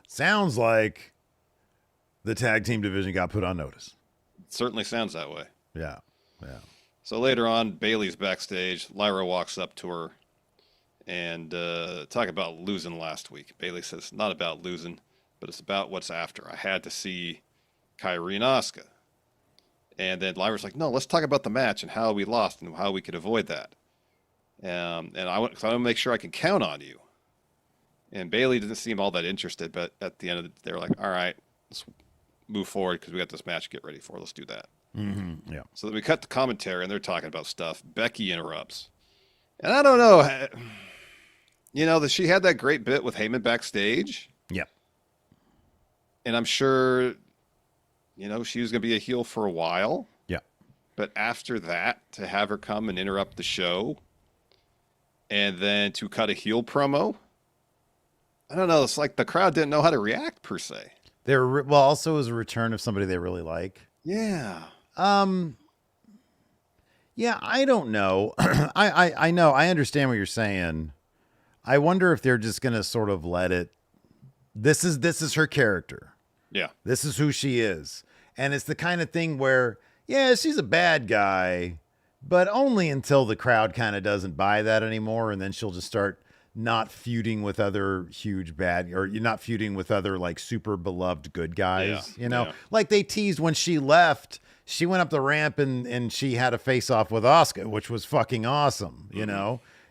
Sounds like the tag team division got put on notice. It certainly sounds that way. Yeah. So later on, Bailey's backstage. Lyra walks up to her and talk about losing last week. Bailey says, it's not about losing, but it's about what's after. I had to see Kairi and Asuka. And then Lyra's like, no, let's talk about the match and how we lost and how we could avoid that. And I want to make sure I can count on you. And Bailey didn't seem all that interested, but at the end of it, they were like, all right, let's move forward because we got this match to get ready for. Let's do that. Mm-hmm. Yeah. So then we cut the commentary and they're talking about stuff. Becky interrupts. And I don't know, that she had that great bit with Heyman backstage. Yeah. And I'm sure, she was going to be a heel for a while. Yeah. But after that, to have her come and interrupt the show and then to cut a heel promo, I don't know. It's like the crowd didn't know how to react per se. Also as a return of somebody they really like. Yeah. Yeah, I don't know. I know. I understand what you're saying. I wonder if they're just going to sort of let it. This is her character. Yeah. This is who she is. And it's the kind of thing where, yeah, she's a bad guy, but only until the crowd kind of doesn't buy that anymore. And then she'll just start not feuding with other huge bad, or you're not feuding with other like super beloved good guys, Yeah. like they teased when she left, she went up the ramp and she had a face off with Asuka, which was fucking awesome,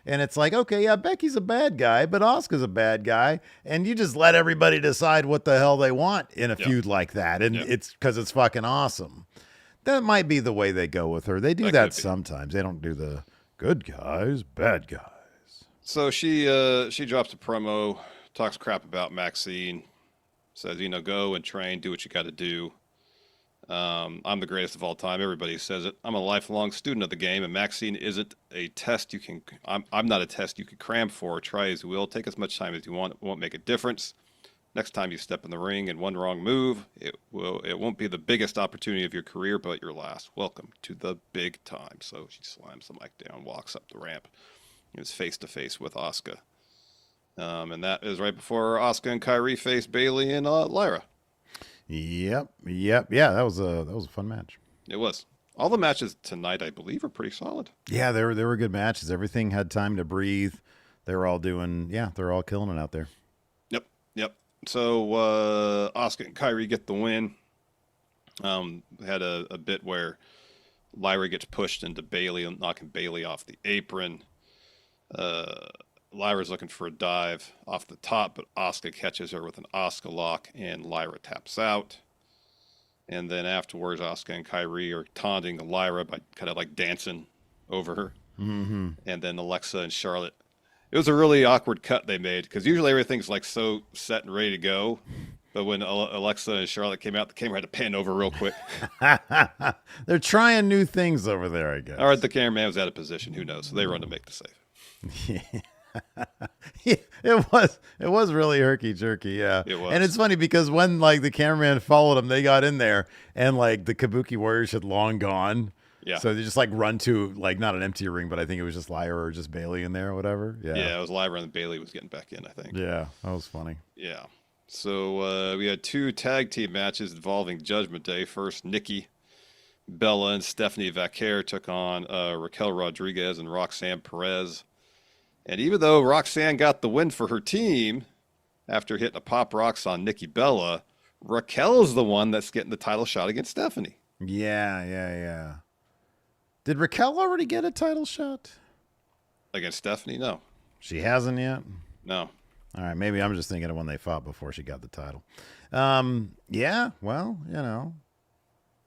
And it's like, okay, yeah, Becky's a bad guy, but Asuka's a bad guy. And you just let everybody decide what the hell they want in a Yeah. feud like that. And Yeah. it's because it's fucking awesome. That might be the way they go with her. They do That that could be. sometimes. They don't do the good guys, bad guys. So she drops a promo, talks crap about Maxine, says, go and train, do what you got to do. I'm the greatest of all time. Everybody says it. I'm a lifelong student of the game, and Maxine isn't a test you can. I'm not a test you can cram for. Try as you will. Take as much time as you want. It won't make a difference. Next time you step in the ring and one wrong move, it won't be the biggest opportunity of your career, but your last. Welcome to the big time. So she slams the mic down, walks up the ramp. It was face to face with Asuka. And that is right before Asuka and Kyrie faced Bailey and Lyra. Yep. Yeah, that was a fun match. It was. All the matches tonight, I believe, are pretty solid. Yeah, they were good matches. Everything had time to breathe. They were all they're all killing it out there. Yep. So Asuka and Kyrie get the win. Had a bit where Lyra gets pushed into Bailey, knocking Bailey off the apron. Lyra's looking for a dive off the top, but Asuka catches her with an Asuka lock, and Lyra taps out. And then afterwards, Asuka and Kyrie are taunting Lyra by kind of like dancing over her. Mm-hmm. And then Alexa and Charlotte. It was a really awkward cut they made because usually everything's like so set and ready to go. But when Alexa and Charlotte came out, the camera had to pan over real quick. They're trying new things over there, I guess. All right, the cameraman was out of position. Who knows? So they run to make the save. Yeah, it was really herky jerky, yeah. It was. And it's funny because when like the cameraman followed them, they got in there and like the Kabuki Warriors had long gone. Yeah. So they just like run to like not an empty ring, but I think it was just Lyra or just Bailey in there or whatever. Yeah. Yeah, it was Lyra and Bailey was getting back in, I think. Yeah, that was funny. Yeah. So we had 2 tag team matches involving Judgment Day. First, Nikki Bella and Stephanie Vaquer took on Raquel Rodriguez and Roxanne Perez. And even though Roxanne got the win for her team after hitting a pop rocks on Nikki Bella, Raquel's the one that's getting the title shot against Stephanie. Yeah. Did Raquel already get a title shot? Against Stephanie? No. She hasn't yet? No. All right, maybe I'm just thinking of when they fought before she got the title. Yeah, well,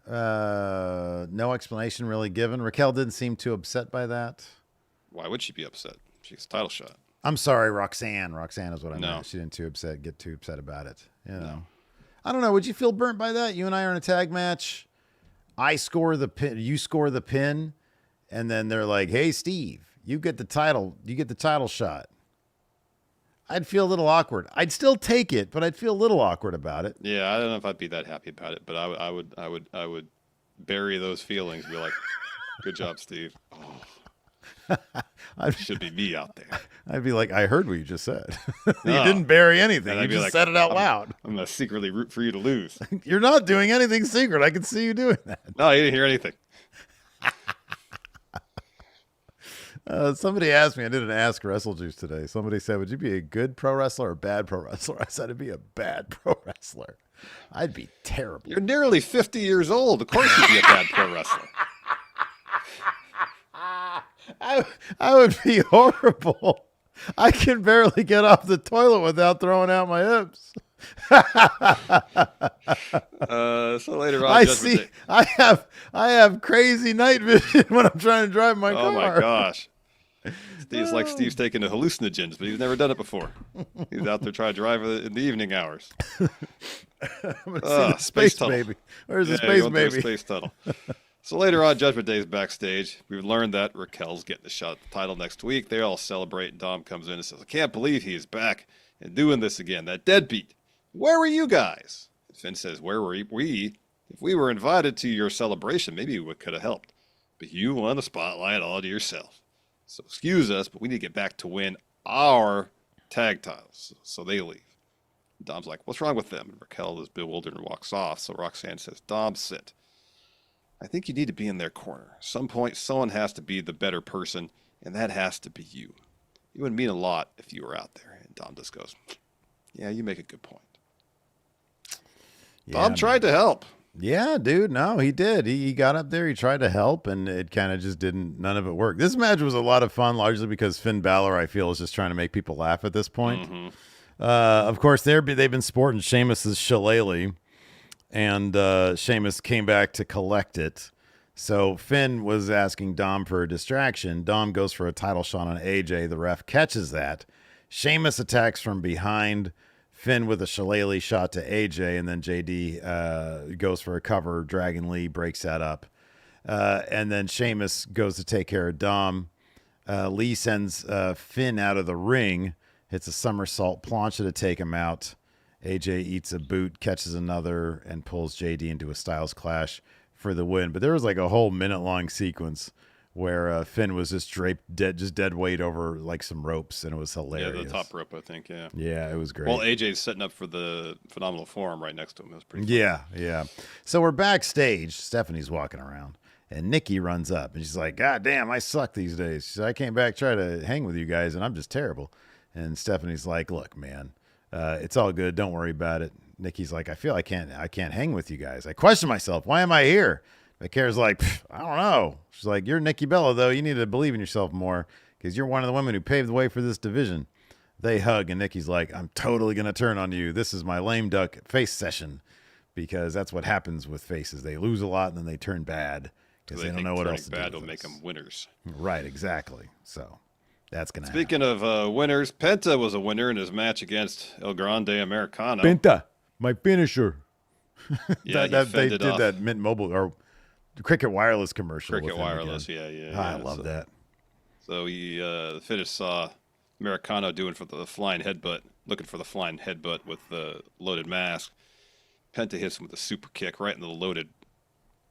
no explanation really given. Raquel didn't seem too upset by that. Why would she be upset? She's a title shot. I'm sorry, Roxanne. Roxanne is what I No. meant. She didn't get too upset about it. No. I don't know. Would you feel burnt by that? You and I are in a tag match. I score the pin. You score the pin, and then they're like, "Hey, Steve, you get the title. You get the title shot." I'd feel a little awkward. I'd still take it, but I'd feel a little awkward about it. Yeah, I don't know if I'd be that happy about it, but I would bury those feelings. Be like, "Good job, Steve." Oh, should be me out there. I'd be like, I heard what you just said. You No. didn't bury anything. And You I'd be just like, said it out loud. I'm gonna secretly root for you to lose. You're not doing anything secret. I can see you doing that. No, you didn't hear anything. Somebody asked me, I did an Ask Wrestle Juice today. Somebody said, would you be a good pro wrestler or a bad pro wrestler? I said, I'd be a bad pro wrestler. I'd be terrible. You're nearly 50 years old. Of course you'd be a bad pro wrestler. I would be horrible. I can barely get off the toilet without throwing out my hips. So later on, I Judgment see. Day. I have crazy night vision when I'm trying to drive my car. Oh my gosh. Steve's taking the hallucinogens, but he's never done it before. He's out there trying to drive in the evening hours. I'm gonna see the space tunnel. baby. Where's the Yeah, space going through a baby? Space tunnel. So later on, Judgment Day's backstage. We've learned that Raquel's getting a shot at the title next week. They all celebrate, and Dom comes in and says, I can't believe he is back and doing this again. That deadbeat. Where were you guys? And Finn says, where were we? If we were invited to your celebration, maybe we could have helped. But you won the spotlight all to yourself. So excuse us, but we need to get back to win our tag titles. So they leave. Dom's like, what's wrong with them? And Raquel is bewildered and walks off. So Roxanne says, Dom, sit. I think you need to be in their corner. At some point, someone has to be the better person, and that has to be you. It would mean a lot if you were out there. And Dom just goes, yeah, you make a good point. Yeah, Dom tried to help. Yeah, dude. No, he did. He got up there. He tried to help, and it kind of just didn't. None of it worked. This match was a lot of fun, largely because Finn Balor, I feel, is just trying to make people laugh at this point. Mm-hmm. Of course, they've been sporting Sheamus's shillelagh, and Sheamus came back to collect it. So Finn was asking Dom for a distraction. Dom goes for a title shot on AJ. The ref catches that. Sheamus attacks from behind. Finn with a shillelagh shot to AJ, and then JD goes for a cover. Dragon Lee breaks that up. And then Sheamus goes to take care of Dom. Lee sends Finn out of the ring, hits a somersault plancha to take him out. AJ eats a boot, catches another, and pulls JD into a Styles Clash for the win. But there was like a whole minute-long sequence where Finn was just draped, dead weight over like some ropes, and it was hilarious. Yeah, the top rope, I think. Yeah. Yeah, it was great. Well, AJ's setting up for the phenomenal forearm right next to him. It was pretty. Fun. Yeah. So we're backstage. Stephanie's walking around, and Nikki runs up, and she's like, "God damn, I suck these days." She said, "I came back try to hang with you guys, and I'm just terrible." And Stephanie's like, "Look, man, it's all good. Don't worry about it." Nikki's like, "I feel I can't hang with you guys. I question myself. Why am I here?" McCare's like, "I don't know." She's like, "You're Nikki Bella, though. You need to believe in yourself more because you're one of the women who paved the way for this division." They hug, and Nikki's like, "I'm totally going to turn on you. This is my lame duck face session," because that's what happens with faces. They lose a lot, and then they turn bad because they don't know what else to do. Bad will make them winners. Right, exactly. So that's going to happen. Speaking of winners, Penta was a winner in his match against El Grande Americano. Penta, my finisher. Yeah, they did that Mint Mobile or Cricket Wireless commercial. Cricket Wireless, yeah. I love that. So he the finish saw Americano doing for the flying headbutt, looking for the flying headbutt with the loaded mask. Penta hits him with a super kick right into the loaded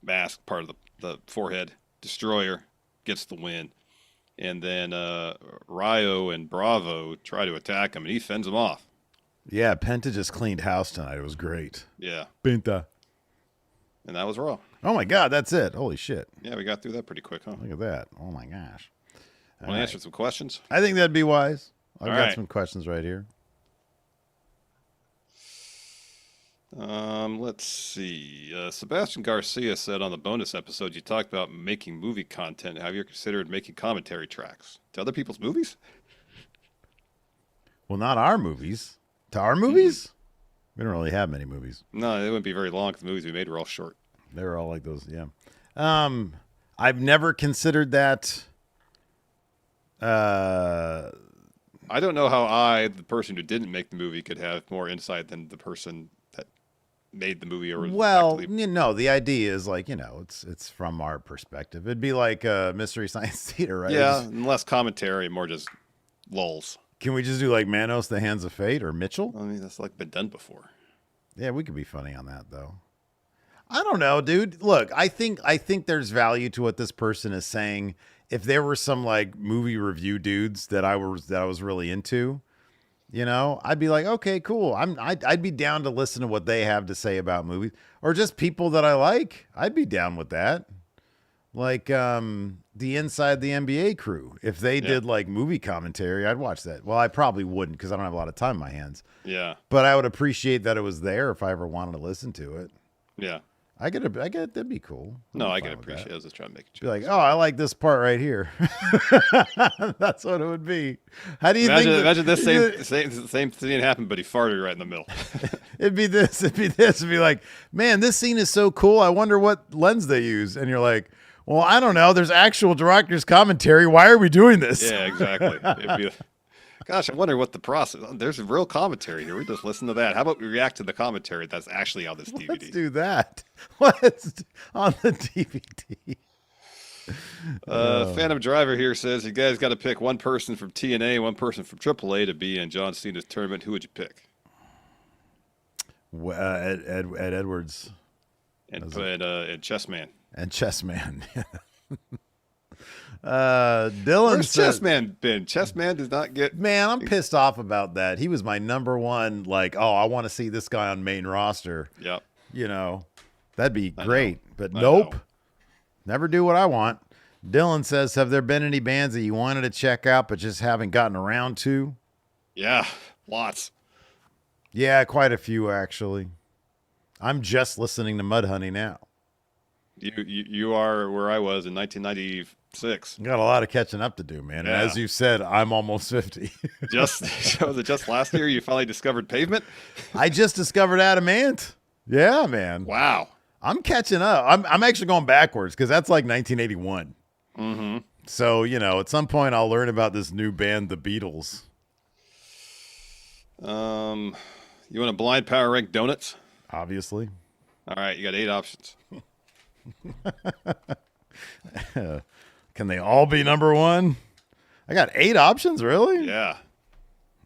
mask part of the forehead. Destroyer gets the win. And then Ryo and Bravo try to attack him, and he fends them off. Yeah, Penta just cleaned house tonight. It was great. Yeah. Penta. And that was Raw. Oh, my God, that's it. Holy shit. Yeah, we got through that pretty quick, huh? Look at that. Oh, my gosh. Want to answer some questions? I think that'd be wise. I've All got right. some questions right here. Let's see. Sebastian Garcia said on the bonus episode you talked about making movie content. Have you considered making commentary tracks to other people's movies? Well, not our movies. To our movies? We don't really have many movies. No, it wouldn't be very long because the movies we made were all short. They were all like those, yeah. I've never considered that. I don't know how I, the person who didn't make the movie, could have more insight than the person that made the movie. Or the idea is like, it's from our perspective. It'd be like Mystery Science Theater, right? Yeah, and less commentary, more just lulls. Can we just do like Manos, The Hands of Fate, or Mitchell? I mean, that's like been done before. Yeah, we could be funny on that though. I don't know, dude. Look, I think there's value to what this person is saying. If there were some like movie review dudes that I was really into, I'd be like, okay, cool. I'd be down to listen to what they have to say about movies, or just people that I like. I'd be down with that. Like the Inside the NBA crew. If they did like movie commentary, I'd watch that. Well, I probably wouldn't because I don't have a lot of time in my hands. Yeah. But I would appreciate that it was there if I ever wanted to listen to it. Yeah. I get it. That'd be cool. No, I can appreciate it. I was just trying to make it. Be like, oh, I like this part right here. That's what it would be. How do you imagine this same thing happened, but he farted right in the middle. It'd be this. It'd be like, man, this scene is so cool. I wonder what lens they use. And you're like, well, I don't know. There's actual director's commentary. Why are we doing this? Yeah, exactly. Gosh, I wonder what the process. There's a real commentary here. We just listen to that. How about we react to the commentary that's actually on this DVD? Let's do that. Let's on the DVD. Phantom Driver here says you guys got to pick one person from TNA, one person from AAA to be in John Cena's tournament. Who would you pick? Ed Edwards. And Chessman. And Chessman. Dylan Where's says, Chessman been? Chessman does not get. Man, I'm pissed off about that. He was my number one. Like, oh, I want to see this guy on main roster. Yep. That'd be great. But nope, never do what I want. Dylan says, have there been any bands that you wanted to check out but just haven't gotten around to? Yeah, lots. Yeah, quite a few actually. I'm just listening to Mudhoney now. You are where I was in 1996. Got a lot of catching up to do, man. And Yeah. as you said, I'm almost 50. Just was it just last year you finally discovered pavement? I just discovered Adamant. Yeah, man. Wow. I'm catching up. I'm actually going backwards because that's like 1981. Mm-hmm. So, at some point I'll learn about this new band, the Beatles. You want a blind power rank donuts? Obviously. All right, you got 8 options. Can they all be number one? I got 8 options, really? Yeah.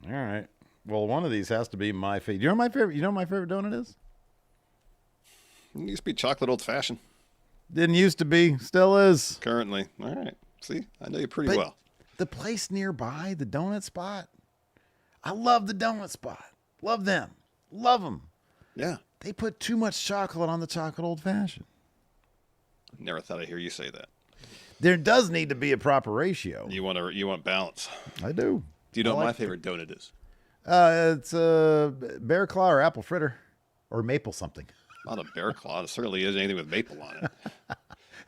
All right. Well, one of these has to be my favorite. You know my favorite? You know what my favorite donut is? It used to be chocolate old fashioned. Didn't used to be, still is. Currently. All right. See, I know you pretty But well. the place nearby, the donut spot, I love the donut spot. Love them. Love them. Yeah. They put too much chocolate on the chocolate old fashioned. Never thought I'd hear you say that. There does need to be a proper ratio. You want balance. I do. Do you know I what my like favorite donut is? It's bear claw or apple fritter or maple something. Not a bear claw. It certainly isn't anything with maple on it.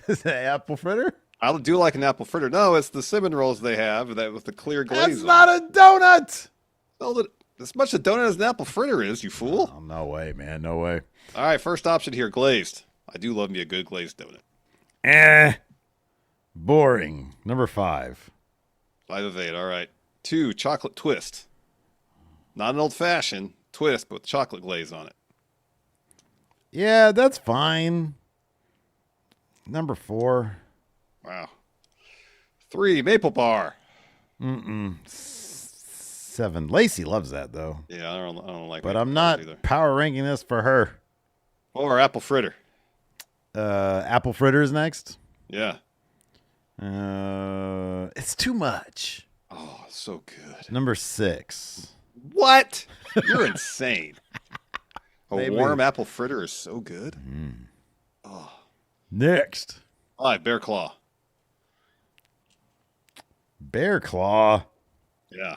Is it apple fritter? I do like an apple fritter. No, it's the cinnamon rolls they have that with the clear glaze. That's not a donut. Well, as much a donut as an apple fritter is, you fool. Oh, no way, man. No way. All right, first option here, glazed. I do love me a good glazed donut. Boring. Number 5. 5 of 8. All right. 2, chocolate twist. Not an old fashioned twist, but with chocolate glaze on it. Yeah, that's fine. Number 4. Wow. 3, maple bar. 7. Lacey loves that, though. Yeah, I don't like But maple I'm bars not either. power ranking this for her. 4, apple fritter. Apple fritter is next. Yeah. It's too much. Oh, so good. Number 6. What? You're insane. A Maybe. warm apple fritter is so good. Next. 5, bear claw. Bear claw. Yeah.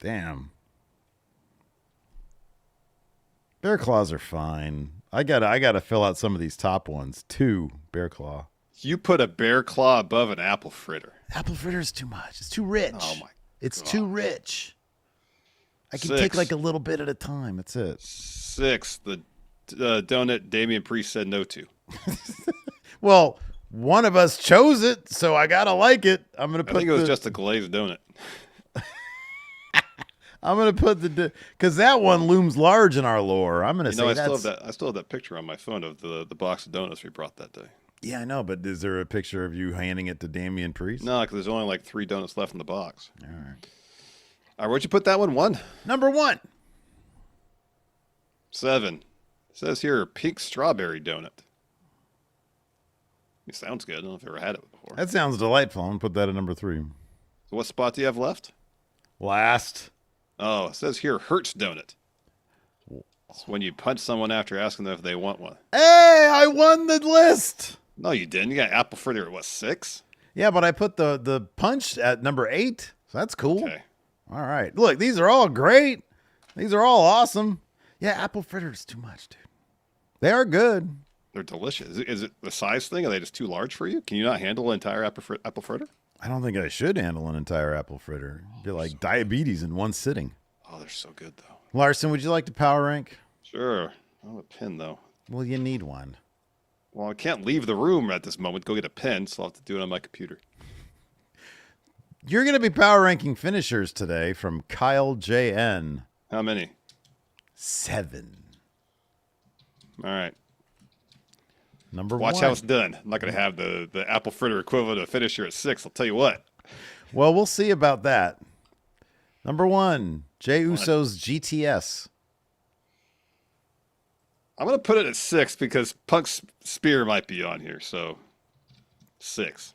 Damn. Bear claws are fine. I gotta fill out some of these top ones. 2, bear claw. You put a bear claw above an apple fritter. Apple fritter is too much. It's too rich. Oh, my It's God. too rich. I can 6. take like a little bit at a time. That's it. 6, the donut Damian Priest said no to. Well, one of us chose it, so I gotta like it. I'm gonna I put. think it was just a glazed donut. I'm gonna put because that one looms large in our lore. I'm gonna You say know, that's. I still have that picture on my phone of the box of donuts we brought that day. Yeah, I know, but is there a picture of you handing it to Damian Priest? No, because there's only like 3 donuts left in the box. All right. All right, where'd you put that one? 1? Number 1. 7. It says here pink strawberry donut. It sounds good. I don't know if I've ever had it before. That sounds delightful. I'm gonna put that at number 3. So what spot do you have left? Last. Oh, it says here Hertz donut. It's when you punch someone after asking them if they want one. Hey, I won the list. No, you didn't. You got apple fritter at what, 6? Yeah, but I put the punch at number 8. So that's cool. Okay. All right. Look, these are all great. These are all awesome. Yeah, apple fritter is too much, dude. They are good. They're delicious. Is it the size thing? Are they just too large for you? Can you not handle an entire apple fritter? I don't think I should handle an entire apple fritter. It'd be like diabetes in one sitting. Oh, they're so good, though. Larson, would you like to power rank? Sure. I don't have a pen, though. Well, you need one. Well, I can't leave the room at this moment. Go get a pen, so I'll have to do it on my computer. You're going to be power ranking finishers today from Kyle JN. How many? 7. All right. Number Watch 1. how it's done. I'm not going to have the apple fritter equivalent of finisher at 6. I'll tell you what. Well, we'll see about that. Number 1, Jey Uso's GTS. I'm going to put it at 6 because Punk's spear might be on here. So 6.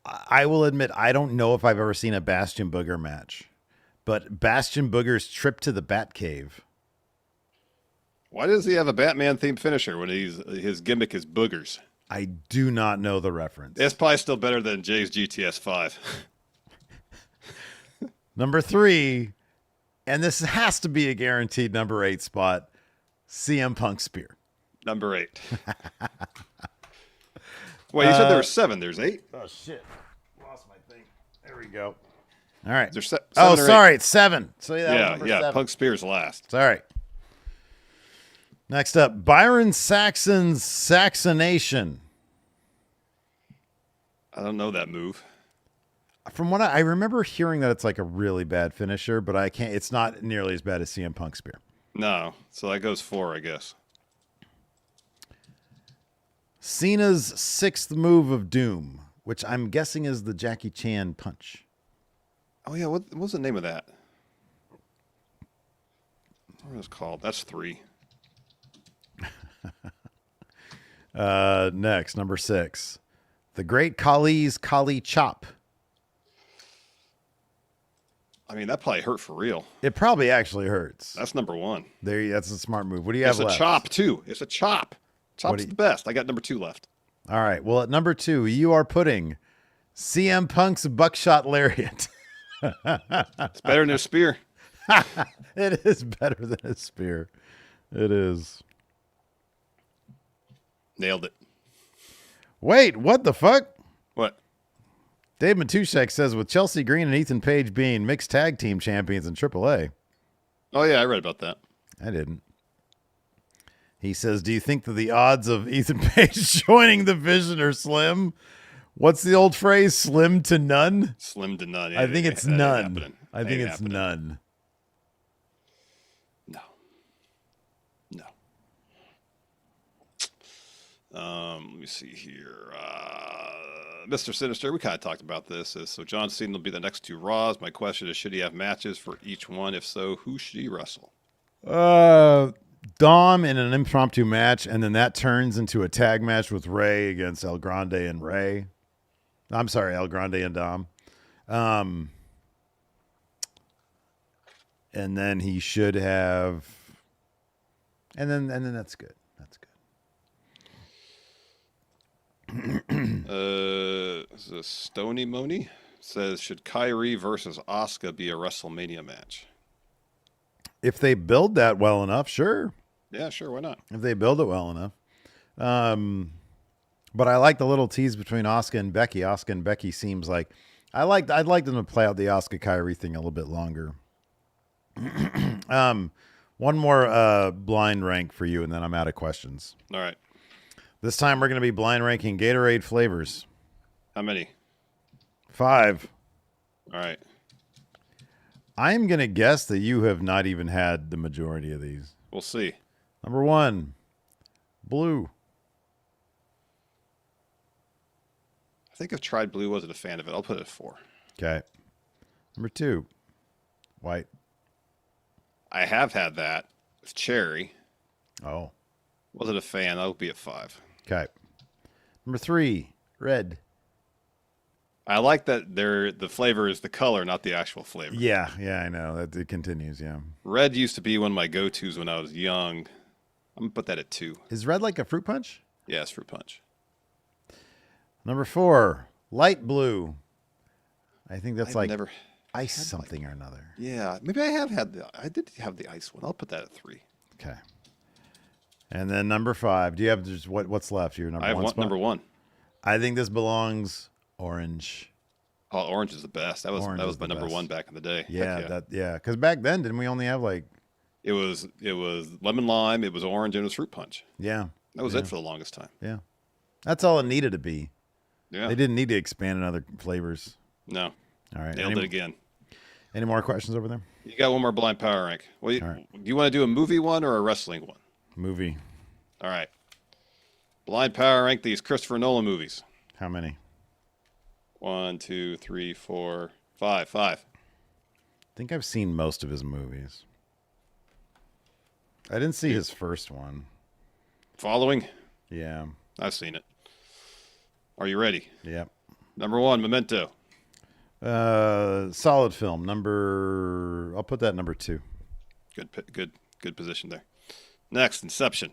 I will admit, I don't know if I've ever seen a Bastion Booger match, but Bastion Booger's trip to the Batcave. Why does he have a Batman themed finisher when his gimmick is boogers? I do not know the reference. It's probably still better than Jay's GTS 5. Number 3, and this has to be a guaranteed number 8 spot, CM Punk spear. Number 8. Wait, you said there were 7. There's 8? Oh, shit. Lost my thing. There we go. All right. There's 7 Oh, or sorry. 8? It's 7. So that was number 7. Punk Spear's last. Sorry. Next up, Byron Saxon's Saxonation. I don't know that move. From what I remember hearing that it's like a really bad finisher, but I can't. It's not nearly as bad as CM Punk spear. No, so that goes 4, I guess. Cena's 6th move of doom, which I'm guessing is the Jackie Chan punch. Oh yeah, what was the name of that? What was it called? That's 3. Next, number 6, the Great Khali's Khali Chop. I mean, that probably hurt for real. It probably actually hurts. That's number 1. That's a smart move. What do you have left? It's a chop too. It's a chop. Chop's the best. I got number 2 left. All right. Well, at number 2, you are putting CM Punk's buckshot lariat. It's better than a spear. It is better than a spear. It is. Nailed it. Wait, what the fuck? What? Dave Matuszek says, with Chelsea Green and Ethan Page being mixed tag team champions in AAA. Oh yeah, I read about that. I didn't. He says, do you think that the odds of Ethan Page joining the Vision are slim? What's the old phrase? Slim to none? Slim to none. I think it's none. I think it's none. No. Let me see here. Mr. Sinister, we kind of talked about this. So John Cena will be the next 2 Raws. My question is, should he have matches for each one? If so, who should he wrestle? Dom in an impromptu match, and then that turns into a tag match with Ray against El Grande and Ray. I'm sorry, El Grande and Dom. And then he should have, and then that's good. That's good. This is Stony Moni says, should Kyrie versus Asuka be a WrestleMania match? If they build that well enough, sure. Yeah, sure. Why not? If they build it well enough. But I like the little tease between Asuka and Becky. Asuka and Becky seems like I'd like them to play out the Asuka Kyrie thing a little bit longer. One more blind rank for you, and then I'm out of questions. All right. This time we're going to be blind ranking Gatorade flavors. How many? 5. All right. I'm going to guess that you have not even had the majority of these. We'll see. Number 1, blue. I think I've tried blue. Wasn't a fan of it. I'll put it at 4. Okay. Number 2, white. I have had that with cherry. Oh. Wasn't a fan. That'll be at 5. Okay. Number 3, red. I like that the flavor is the color, not the actual flavor. Yeah, I know. That it continues, yeah. Red used to be one of my go-tos when I was young. I'm going to put that at 2. Is red like a fruit punch? Yeah, it's fruit punch. Number 4, light blue. I think that's like never ice something or another. Yeah, maybe I did have the ice one. I'll put that at 3. Okay. And then number 5. Do you have just what's left? Your number I have 1 spot? number 1. I think this belongs orange. Oh, orange is the best. That was Orange my number best. 1 back in the day. Yeah, Heck because back then didn't we only have like it was lemon lime, it was orange, and it was fruit punch. yeah. That was it for the longest time. Yeah. That's all it needed to be. Yeah. They didn't need to expand in other flavors. No. All right. Nailed it again. Any more questions over there? You got one more blind power rank. Well, All right. do you want to do a movie one or a wrestling one? Movie. All right. Blind power rank these Christopher Nolan movies. How many? 1, 2, 3, 4, 5. 5. I think I've seen most of his movies. I didn't see his first one. Following? Yeah. I've seen it. Are you ready? Yep. Number 1, Memento. Solid film. I'll put that number 2. Good position there. Next, Inception.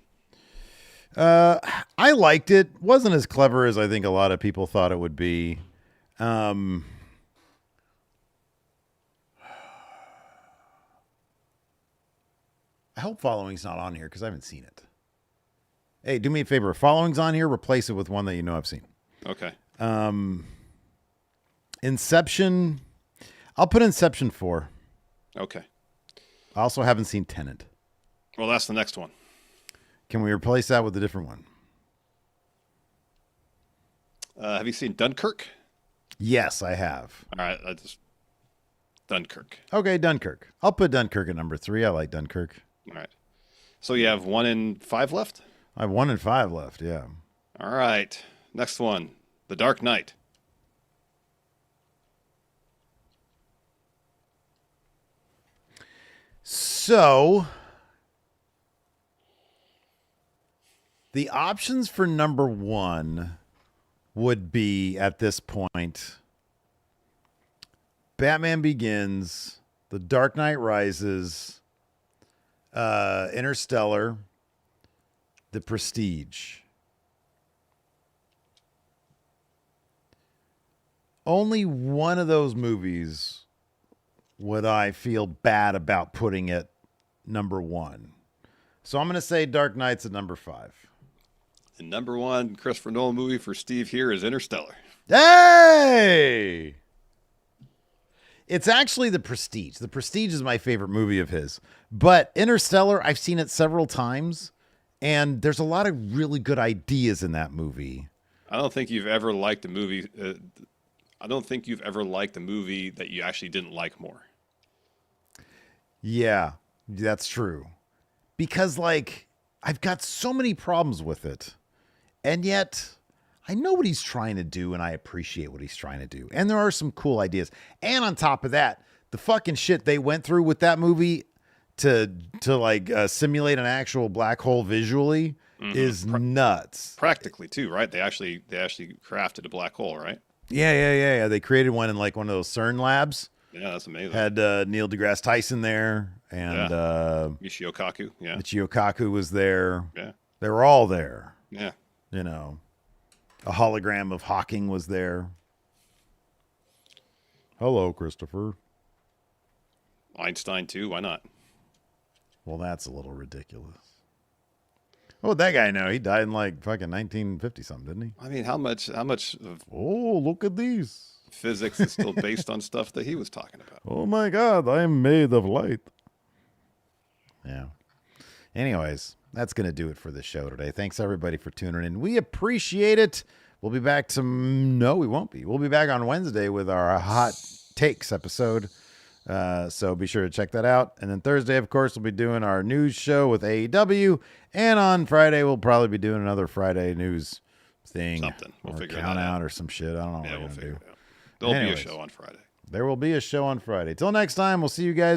I liked it. Wasn't as clever as I think a lot of people thought it would be. hope Following's not on here because I haven't seen it. Hey, do me a favor. If Following's on here, replace it with one that you know I've seen. Okay. Inception. I'll put Inception 4. Okay. I also haven't seen Tenet. Well, that's the next one. Can we replace that with a different one? Have you seen Dunkirk? Yes, I have. All right. Dunkirk. Okay, Dunkirk. I'll put Dunkirk at number 3. I like Dunkirk. All right. So you have 1 and 5 left? I have 1 and 5 left, yeah. All right. Next one. The Dark Knight. So, the options for number 1 would be, at this point, Batman Begins, The Dark Knight Rises, Interstellar, The Prestige. Only one of those movies would I feel bad about putting at number 1. So I'm going to say Dark Knight's at number 5. The number 1 Christopher Nolan movie for Steve here is Interstellar. Hey! It's actually The Prestige. The Prestige is my favorite movie of his. But Interstellar, I've seen it several times, and there's a lot of really good ideas in that movie. I don't think you've ever liked a movie. I don't think you've ever liked a movie that you actually didn't like more. Yeah, that's true. Because, like, I've got so many problems with it. And yet, I know what he's trying to do, and I appreciate what he's trying to do. And there are some cool ideas. And on top of that, the fucking shit they went through with that movie to simulate an actual black hole visually is nuts. Practically, too, right? They actually crafted a black hole, right? Yeah. They created one in, like, one of those CERN labs. Yeah, that's amazing. Had Neil deGrasse Tyson there, and Michio Kaku. Yeah, Michio Kaku was there. Yeah, they were all there. Yeah, you know, a hologram of Hawking was there. Hello, Christopher. Einstein too. Why not? Well, that's a little ridiculous. Oh, that guy know? He died in like fucking 1950 something, didn't he? I mean, how much of Oh, look at these. Physics is still based on stuff that he was talking about. Oh my God, I'm made of light. Yeah. Anyways, that's going to do it for the show today. Thanks everybody for tuning in. We appreciate it. We'll be back no, we won't be. We'll be back on Wednesday with our hot takes episode. So be sure to check that out. And then Thursday, of course, we'll be doing our news show with AEW. And on Friday, we'll probably be doing another Friday news thing. Something. We'll figure count that out out or some shit. I don't know. Yeah, what we'll we're figure gonna do. it out. There'll be Anyways, a show on Friday. There will be a show on Friday. Till next time, we'll see you guys.